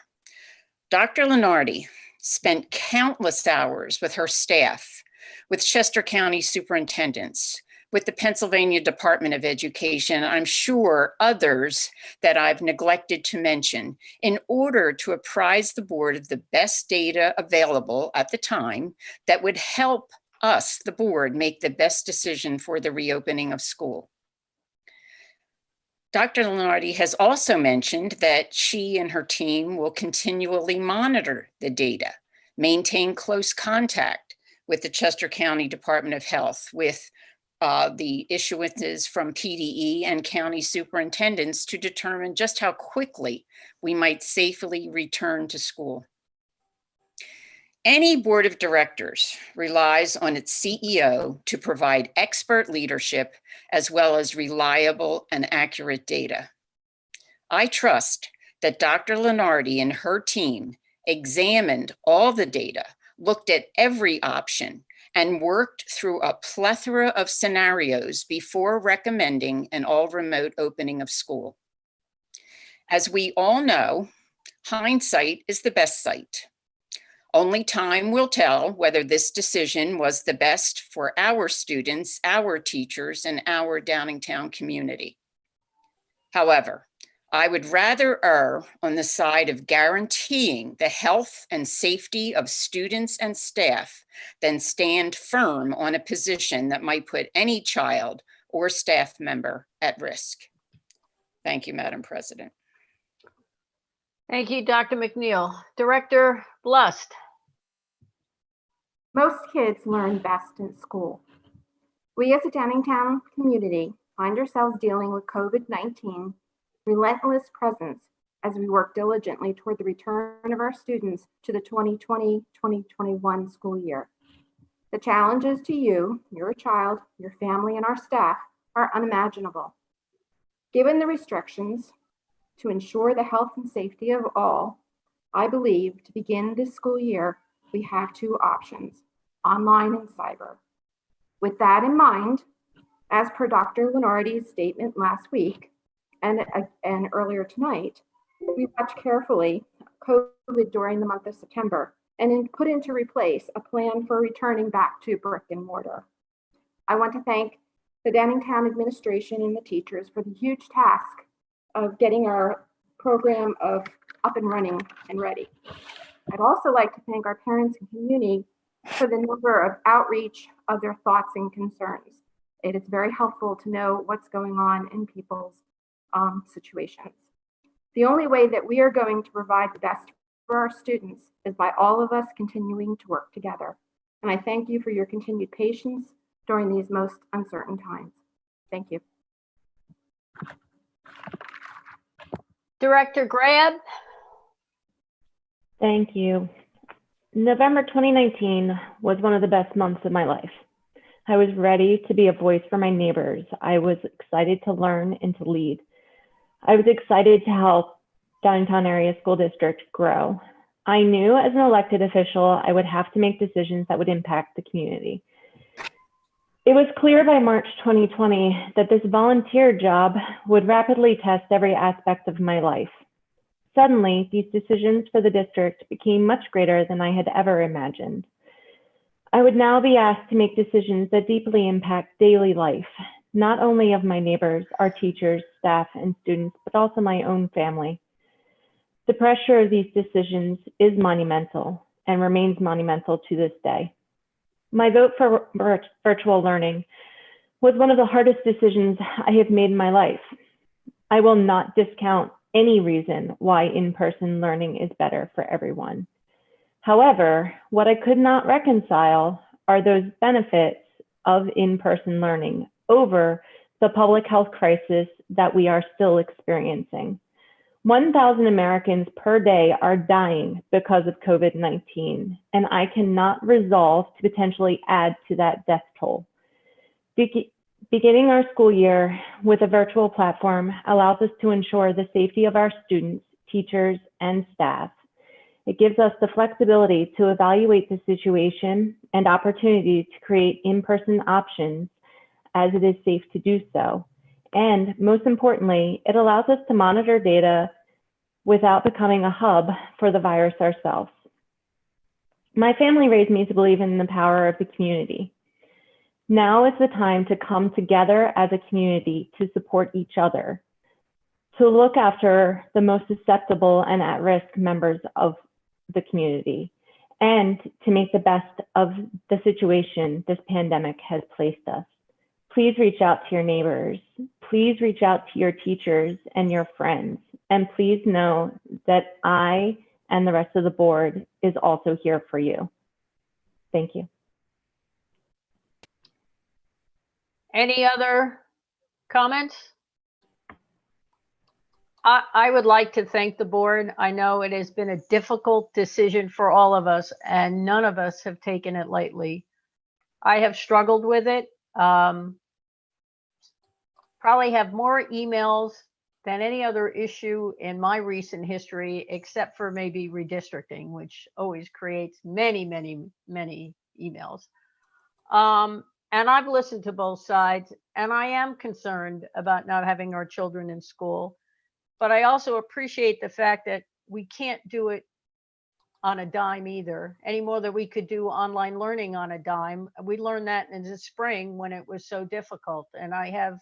Dr. Lenardi spent countless hours with her staff, with Chester County superintendents, with the Pennsylvania Department of Education, I'm sure others that I've neglected to mention, in order to apprise the board of the best data available at the time that would help us, the board, make the best decision for the reopening of school. Dr. Lenardi has also mentioned that she and her team will continually monitor the data, maintain close contact with the Chester County Department of Health, with the issuances from PDE and county superintendents to determine just how quickly we might safely return to school. Any board of directors relies on its CEO to provide expert leadership as well as reliable and accurate data. I trust that Dr. Lenardi and her team examined all the data, looked at every option, and worked through a plethora of scenarios before recommending an all-remote opening of school. As we all know, hindsight is the best sight. Only time will tell whether this decision was the best for our students, our teachers, and our Downingtown community. However, I would rather err on the side of guaranteeing the health and safety of students and staff than stand firm on a position that might put any child or staff member at risk. Thank you, Madam President. Thank you, Dr. McNeil. Director Lust. Most kids learn best in school. We as a Downingtown community find ourselves dealing with COVID-19 relentless presence as we work diligently toward the return of our students to the 2020-2021 school year. The challenges to you, your child, your family, and our staff are unimaginable. Given the restrictions to ensure the health and safety of all, I believe to begin this school year, we have two options, online and cyber. With that in mind, as per Dr. Lenardi's statement last week, and earlier tonight, we watched carefully COVID during the month of September and put into replace a plan for returning back to brick and mortar. I want to thank the Downingtown administration and the teachers for the huge task of getting our program up and running and ready. I'd also like to thank our parents and community for the number of outreach of their thoughts and concerns. It is very helpful to know what's going on in people's situations. The only way that we are going to provide the best for our students is by all of us continuing to work together. And I thank you for your continued patience during these most uncertain times. Thank you. Director Grab. Thank you. November 2019 was one of the best months of my life. I was ready to be a voice for my neighbors. I was excited to learn and to lead. I was excited to help Downingtown Area School District grow. I knew as an elected official, I would have to make decisions that would impact the community. It was clear by March 2020 that this volunteer job would rapidly test every aspect of my life. Suddenly, these decisions for the district became much greater than I had ever imagined. I would now be asked to make decisions that deeply impact daily life, not only of my neighbors, our teachers, staff, and students, but also my own family. The pressure of these decisions is monumental and remains monumental to this day. My vote for virtual learning was one of the hardest decisions I have made in my life. I will not discount any reason why in-person learning is better for everyone. However, what I could not reconcile are those benefits of in-person learning over the public health crisis that we are still experiencing. 1,000 Americans per day are dying because of COVID-19, and I cannot resolve to potentially add to that death toll. Beginning our school year with a virtual platform allows us to ensure the safety of our students, teachers, and staff. It gives us the flexibility to evaluate the situation and opportunities to create in-person options as it is safe to do so. And most importantly, it allows us to monitor data without becoming a hub for the virus ourselves. My family raised me to believe in the power of the community. Now is the time to come together as a community to support each other, to look after the most susceptible and at-risk members of the community, and to make the best of the situation this pandemic has placed us. Please reach out to your neighbors. Please reach out to your teachers and your friends. And please know that I and the rest of the board is also here for you. Thank you. Any other comments? I would like to thank the board. I know it has been a difficult decision for all of us, and none of us have taken it lightly. I have struggled with it. Probably have more emails than any other issue in my recent history, except for maybe redistricting, which always creates many, many, many emails. And I've listened to both sides, and I am concerned about not having our children in school. But I also appreciate the fact that we can't do it on a dime either, any more than we could do online learning on a dime. We learned that in the spring when it was so difficult. And I have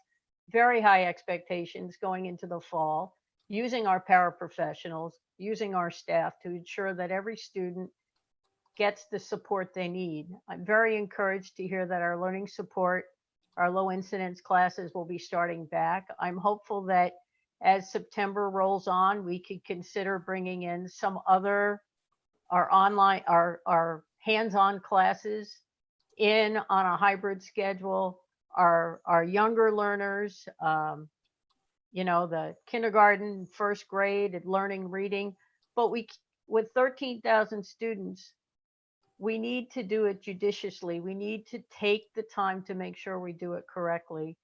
very high expectations going into the fall, using our paraprofessionals, using our staff to ensure that every student gets the support they need. I'm very encouraged to hear that our learning support, our low incidence classes will be starting back. I'm hopeful that as September rolls on, we could consider bringing in some other, our online, our hands-on classes in on a hybrid schedule. Our younger learners, you know, the kindergarten, first grade, and learning reading. But with 13,000 students, we need to do it judiciously. We need to take the time to make sure we do it correctly.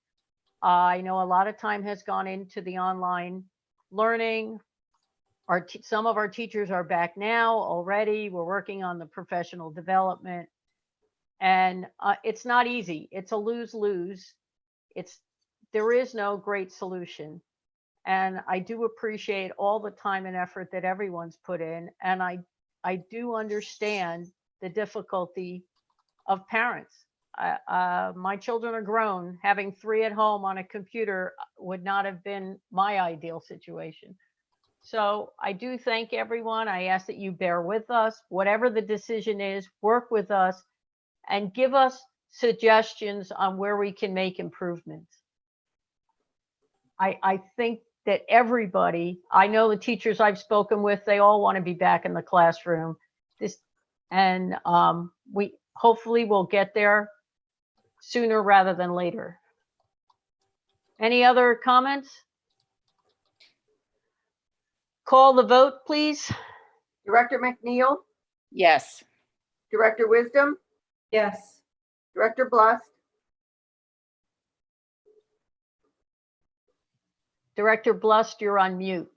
I know a lot of time has gone into the online learning. Some of our teachers are back now already. We're working on the professional development. And it's not easy. It's a lose-lose. There is no great solution. And I do appreciate all the time and effort that everyone's put in. And I do understand the difficulty of parents. My children are grown. Having 3 at home on a computer would not have been my ideal situation. So I do thank everyone. I ask that you bear with us. Whatever the decision is, work with us and give us suggestions on where we can make improvements. I think that everybody, I know the teachers I've spoken with, they all want to be back in the classroom. We hopefully will get there sooner rather than later. Any other comments? Call the vote, please. Director McNeil, Yes. Director Wisdom, Yes. Director Blust, Director Blust, you're on mute.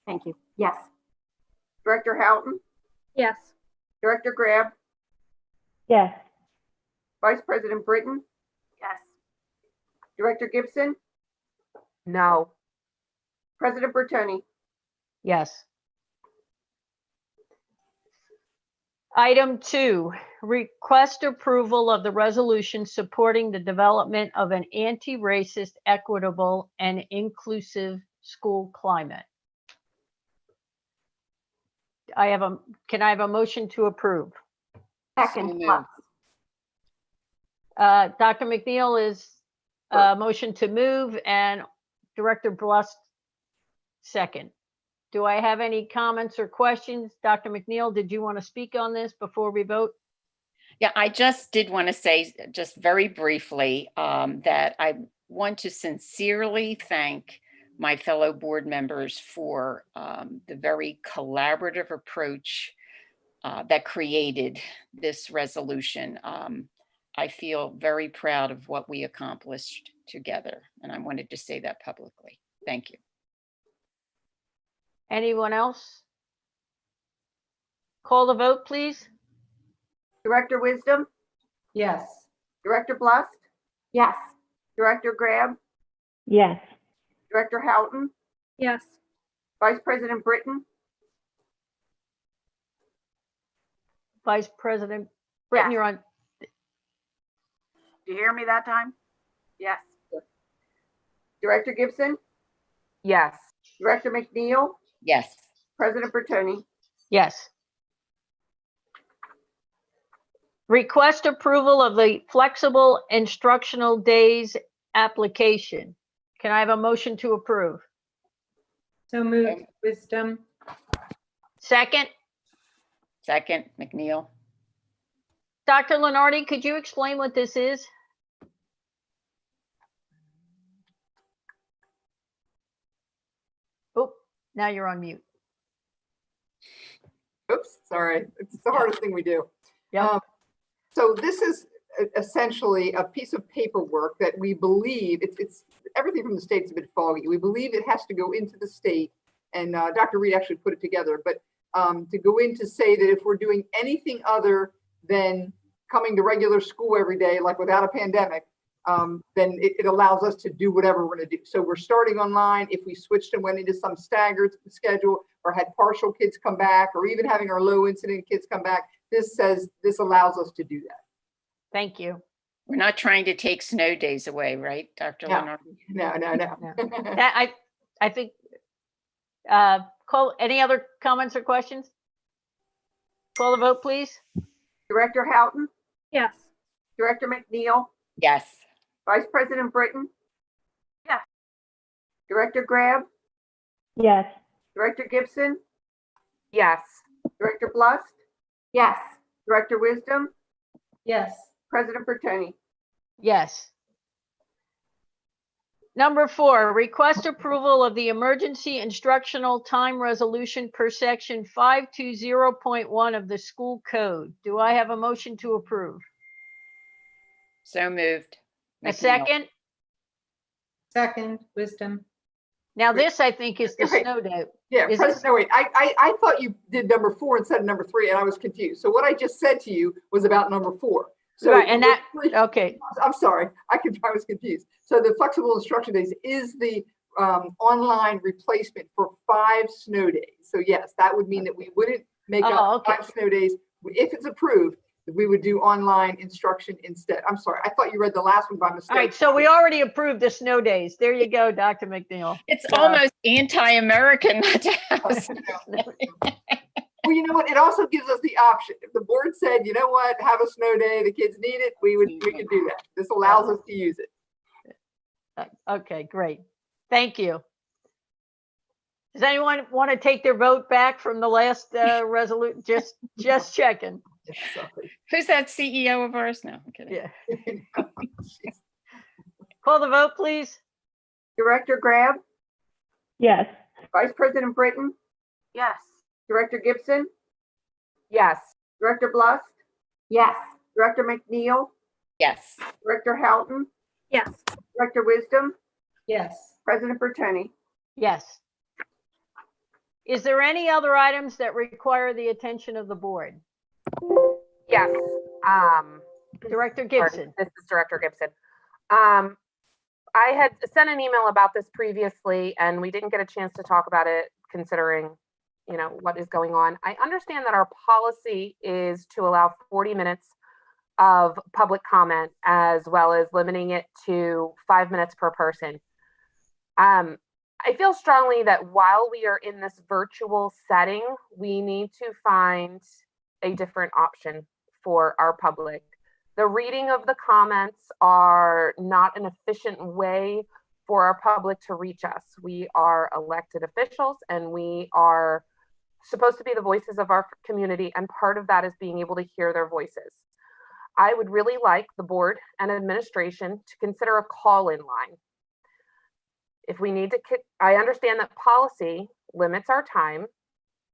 Thank you. Yes. Director Houghton, Yes. Director Grab, Yes. Vice President Britton, Yes. Director Gibson, No. President Bertoni. Yes. Item 2, request approval of the resolution supporting the development of an anti-racist, equitable, and inclusive school climate. Can I have a motion to approve? Second. Dr. McNeil is motion to move and Director Blust second. Do I have any comments or questions? Dr. McNeil, did you want to speak on this before we vote? Yeah, I just did want to say, just very briefly, that I want to sincerely thank my fellow board members for the very collaborative approach that created this resolution. I feel very proud of what we accomplished together, and I wanted to say that publicly. Thank you. Anyone else? Call the vote, please. Director Wisdom, Yes. Director Blust, Yes. Director Graham, Yes. Director Houghton, Yes. Vice President Britton, Vice President Britton, you're on. Do you hear me that time? Yes. Director Gibson, Yes. Director McNeil, Yes. President Bertoni. Yes. Request approval of the flexible instructional days application. Can I have a motion to approve? So moved. Wisdom. Second, Second, McNeil. Dr. Lenardi, could you explain what this is? Oh, now you're on mute. Oops, sorry. It's the hardest thing we do. Yeah. So this is essentially a piece of paperwork that we believe, it's everything from the state's a bit foggy. We believe it has to go into the state, and Dr. Reed actually put it together, but to go in to say that if we're doing anything other than coming to regular school every day, like without a pandemic, then it allows us to do whatever we're going to do. So we're starting online. If we switched and went into some staggered schedule or had partial kids come back, or even having our low incident kids come back, this allows us to do that. Thank you. We're not trying to take snow days away, right, Dr. Leonard? No. I think, call, any other comments or questions? Call the vote, please. Director Houghton, Yes. Director McNeil, Yes. Vice President Britton. Yes. Director Graham, Yes. Director Gibson, Yes. Director Blust, Yes. Director Wisdom, Yes. President Bertoni. Yes. Number 4, request approval of the emergency instructional time resolution per section 520.1 of the school code. Do I have a motion to approve? So moved. A McNeil. second? Second. Wisdom. Now this, I think, is the snow day. Yeah, Is President, no, wait, I thought you did number 4 instead of number 3, and I was confused. So what I just said to you was about number 4. So Right, and that, okay, I'm sorry, I was confused. So the flexible instruction days is the online replacement for 5 snow days. So yes, that would mean that we wouldn't make up okay. 5 snow days. If it's approved, we would do online instruction instead. I'm sorry, I thought you read the last one by mistake. All right, so we already approved the snow days. There you go, Dr. McNeil. It's almost anti-American not to have snow day. Well, you know what? It also gives us the option. If the board said, you know what, have a snow day, the kids need it, we could do that. This allows us to use it. Okay, great. Thank you. Does anyone want to take their vote back from the last resolution? Just checking. Who's that CEO of ours? No, I'm kidding. Yeah. Call the vote, please. Director Graham, Yes. Vice President Britton, Yes. Director Gibson, Yes. Director Blust, Yes. Director McNeil, Yes. Director Houghton, Yes. Director Wisdom, Yes. President Bertoni. Yes. Is there any other items that require the attention of the board? Yes. Director Gibson. This is Director Gibson. I had sent an email about this previously, and we didn't get a chance to talk about it considering what is going on. I understand that our policy is to allow 40 minutes of public comment, as well as limiting it to 5 minutes per person. I feel strongly that while we are in this virtual setting, we need to find a different option for our public. The reading of the comments are not an efficient way for our public to reach us. We are elected officials and we are supposed to be the voices of our community, and part of that is being able to hear their voices. I would really like the board and administration to consider a call-in line. If we need to, I understand that policy limits our time,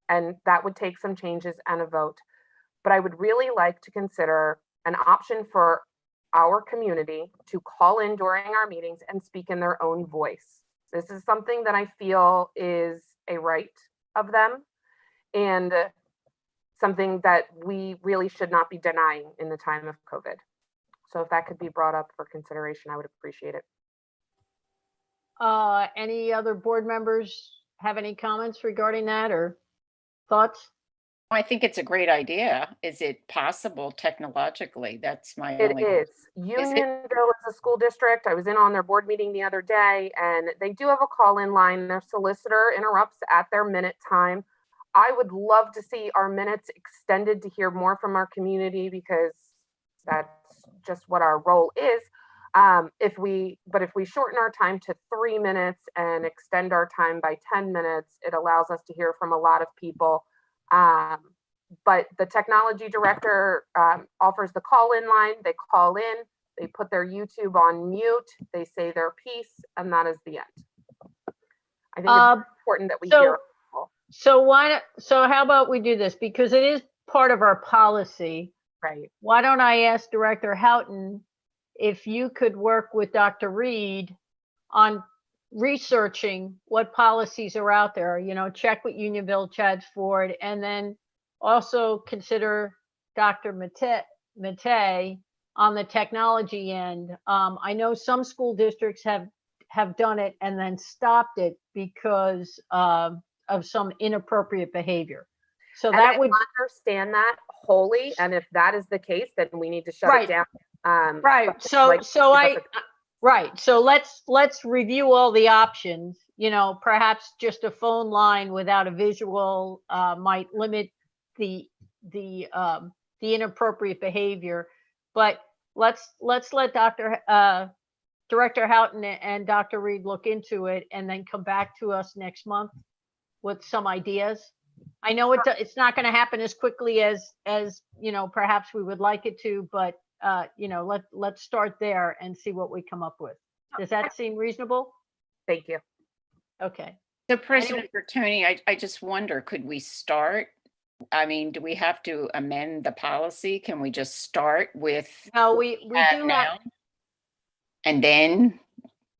and that would take some changes and a vote, but I would really like to consider an option for our community to call in during our meetings and speak in their own voice. This is something that I feel is a right of them, and something that we really should not be denying in the time of COVID. So if that could be brought up for consideration, I would appreciate it. Any other board members have any comments regarding that or thoughts? I think it's a great idea. Is it possible technologically? That's my It only. is. Unionville is a school district. I was in on their board meeting the other day, and they do have a call-in line. Their solicitor interrupts at their minute time. I would love to see our minutes extended to hear more from our community, because that's just what our role is. If we shorten our time to 3 minutes and extend our time by 10 minutes, it allows us to hear from a lot of people. But the technology director offers the call-in line. They call in, they put their YouTube on mute, they say their piece, and that is the end. I think it's important that we hear. So how about we do this, because it is part of our policy. Right. Why don't I ask Director Houghton if you could work with Dr. Reed on researching what policies are out there, check with Unionville, Chadds Ford, and then also consider Dr. Matei on the technology end. I know some school districts have done it and then stopped it because of some inappropriate behavior. So and that I would understand that wholly. And if that is the case, then we need to shut Right. it down. Right. So let's review all the options. Perhaps just a phone line without a visual might limit the inappropriate behavior. But let's let Director Houghton and Dr. Reed look into it and then come back to us next month with some ideas. I know it's not going to happen as quickly as perhaps we would like it to, but let's start there and see what we come up with. Does that seem reasonable? Thank you. Okay. So President Bertoni, I just wonder, could we start? I mean, do we have to amend the policy? Can we just start with? No, we do now, and then,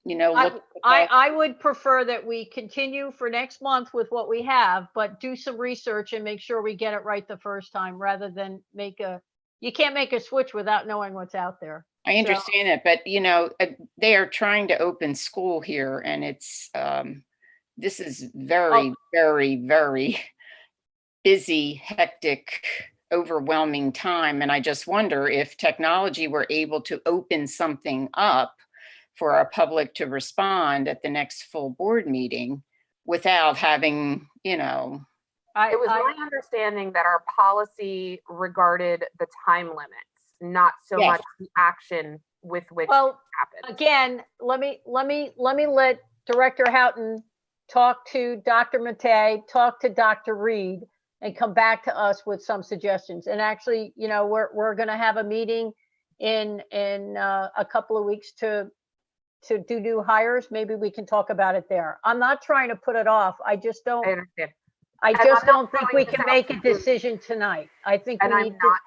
look. I would prefer that we continue for next month with what we have, but do some research and make sure we get it right the first time, rather than you can't make a switch without knowing what's out there. I understand that, but they are trying to open school here, and it's this is very, very, very busy, hectic, overwhelming time. And I just wonder if technology were able to open something up for our public to respond at the next full board meeting without having, it was my understanding that our policy regarded the time limits, not so much the action with which it happened. Again, let me let Director Houghton talk to Dr. Matei, talk to Dr. Reed, and come back to us with some suggestions. And actually, we're going to have a meeting in a couple of weeks to do new hires. Maybe we can talk about it there. I'm not trying to put it off. I just don't. I understand. I just don't think we can make a decision tonight. I think and we I'm need not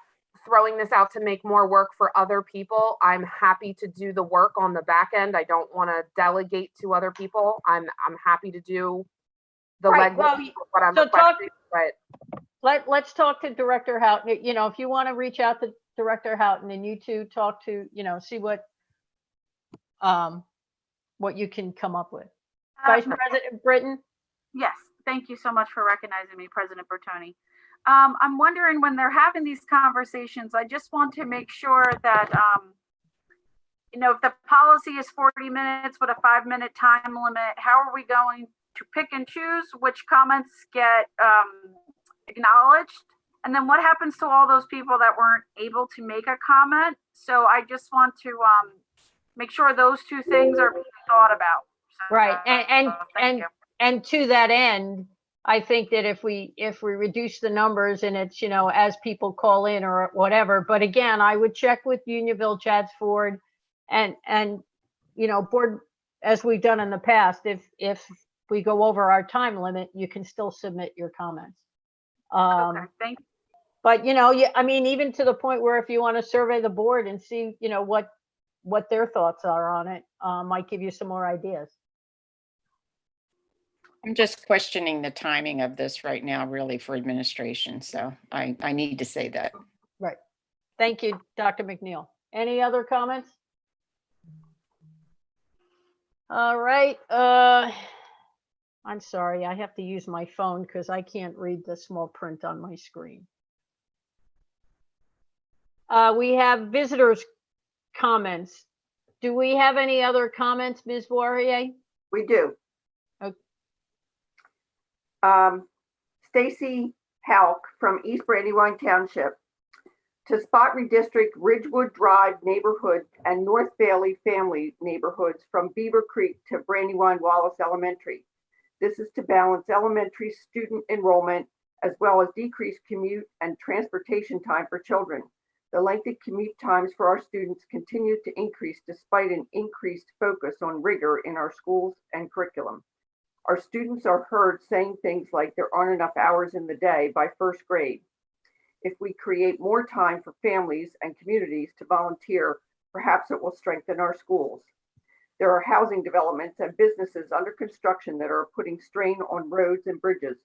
throwing this out to make more work for other people. I'm happy to do the work on the back end. I don't want to delegate to other people. I'm happy to do the legwork of what I'm requesting. But let's talk to Director Houghton. If you want to reach out to Director Houghton and you two talk to, see what you can come up with. Vice President Britton? Yes, Thank you so much for recognizing me, President Bertoni. I'm wondering, when they're having these conversations, I just want to make sure that, you know, if the policy is 40 minutes with a 5-minute time limit, how are we going to pick and choose which comments get acknowledged? And then what happens to all those people that weren't able to make a comment? So I just want to make sure those two things are being thought about. So, Right. thank you. And to that end, I think that if we reduce the numbers and it's, you know, as people call in or whatever, but again, I would check with Unionville, Chadds Ford, and you know, board, as we've done in the past, if we go over our time limit, you can still submit your comments. Okay, thank you. But you know, I mean, even to the point where if you want to survey the board and see, you know, what their thoughts are on it, might give you some more ideas. I'm just questioning the timing of this right now, really, for administration. So I need to say that. Right. Thank you, Dr. McNeil. Any other comments? All right. I'm sorry, I have to use my phone because I can't read the small print on my screen. We have visitors' comments. Do we have any other comments, Ms. Poirier? We do. Okay. Stacy Halk from East Brandywine Township. To spot redistrict Ridgewood Drive neighborhood and North Bailey family neighborhoods from Beaver Creek to Brandywine Wallace Elementary. This is to balance elementary student enrollment as well as decrease commute and transportation time for children. The lengthy commute times for our students continue to increase despite an increased focus on rigor in our schools and curriculum. Our students are heard saying things like there aren't enough hours in the day by first grade. If we create more time for families and communities to volunteer, perhaps it will strengthen our schools. There are housing developments and businesses under construction that are putting strain on roads and bridges.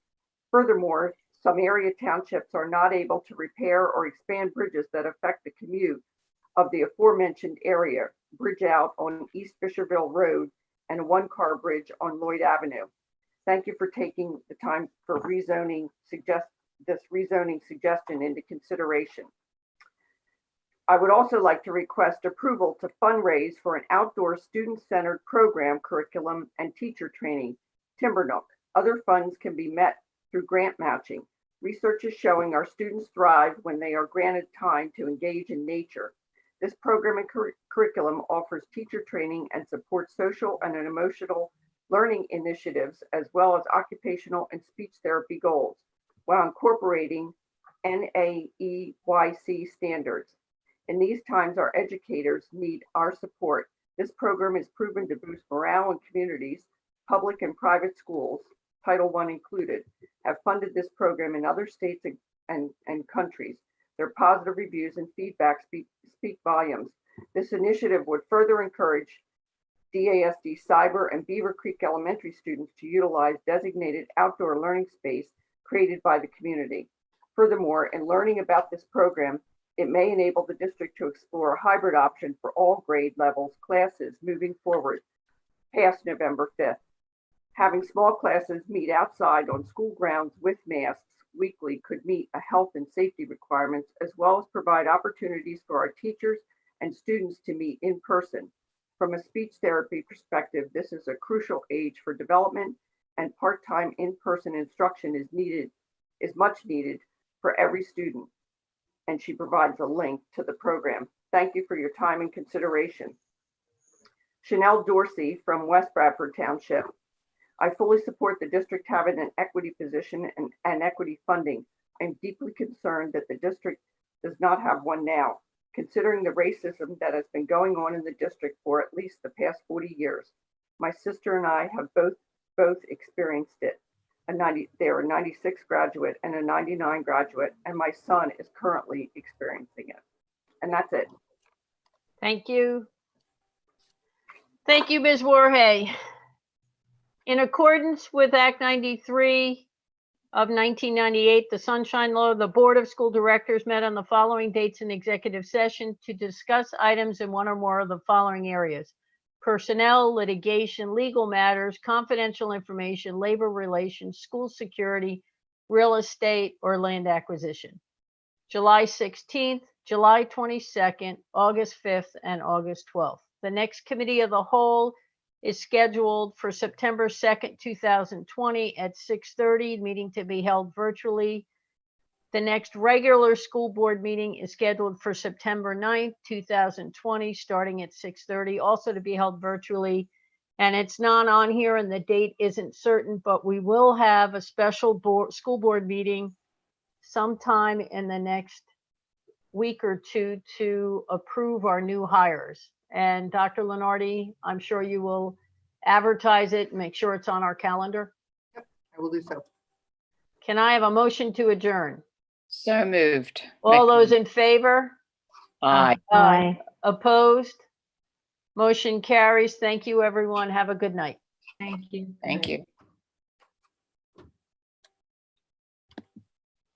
Furthermore, some area townships are not able to repair or expand bridges that affect the commute of the aforementioned area, bridge out on East Fisherville Road and a one-car bridge on Lloyd Avenue. Thank you for taking the time for this rezoning suggestion into consideration. I would also like to request approval to fundraise for an outdoor student-centered program, curriculum, and teacher training, Timbernook. Other funds can be met through grant matching. Research is showing our students thrive when they are granted time to engage in nature. This program and curriculum offers teacher training and supports social and emotional learning initiatives, as well as occupational and speech therapy goals, while incorporating NAEYC standards. In these times, our educators need our support. This program is proven to boost morale in communities. Public and private schools, Title I included, have funded this program in other states and countries. Their positive reviews and feedback speak volumes. This initiative would further encourage DASD Cyber and Beaver Creek Elementary students to utilize designated outdoor learning space created by the community. Furthermore, in learning about this program, it may enable the district to explore a hybrid option for all grade levels classes moving forward past November 5th. Having small classes meet outside on school grounds with masks weekly could meet a health and safety requirements, as well as provide opportunities for our teachers and students to meet in person. From a speech therapy perspective, this is a crucial age for development, and part-time in-person instruction is much needed for every student. And she provides a link to the program. Thank you for your time and consideration. Chanel Dorsey from West Bradford Township. I fully support the district having an equity position and equity funding. I'm deeply concerned that the district does not have one now, considering the racism that has been going on in the district for at least the past 40 years. My sister and I have both experienced it. They're a 96 graduate and a 99 graduate, and my son is currently experiencing it. And that's it. Thank you. Thank you, Ms. Warhay. In accordance with Act 93 of 1998, the Sunshine Law, the Board of School Directors met on the following dates in executive session to discuss items in one or more of the following areas: personnel, litigation, legal matters, confidential information, labor relations, school security, real estate, or land acquisition. July 16th, July 22nd, August 5th, and August 12th. The next committee of the whole is scheduled for September 2nd, 2020 at 6:30, meeting to be held virtually. The next regular school board meeting is scheduled for September 9th, 2020, starting at 6:30, also to be held virtually. And it's not on here and the date isn't certain, but we will have a special school board meeting sometime in the next week or two to approve our new hires. And Dr. Lenardi, I'm sure you will advertise it, make sure it's on our calendar. Yep, I will do so. Can I have a motion to adjourn? So moved. All those in favor? Aye. Aye. Opposed? Motion carries. Thank you, everyone. Have a good night. Thank you. Thank you.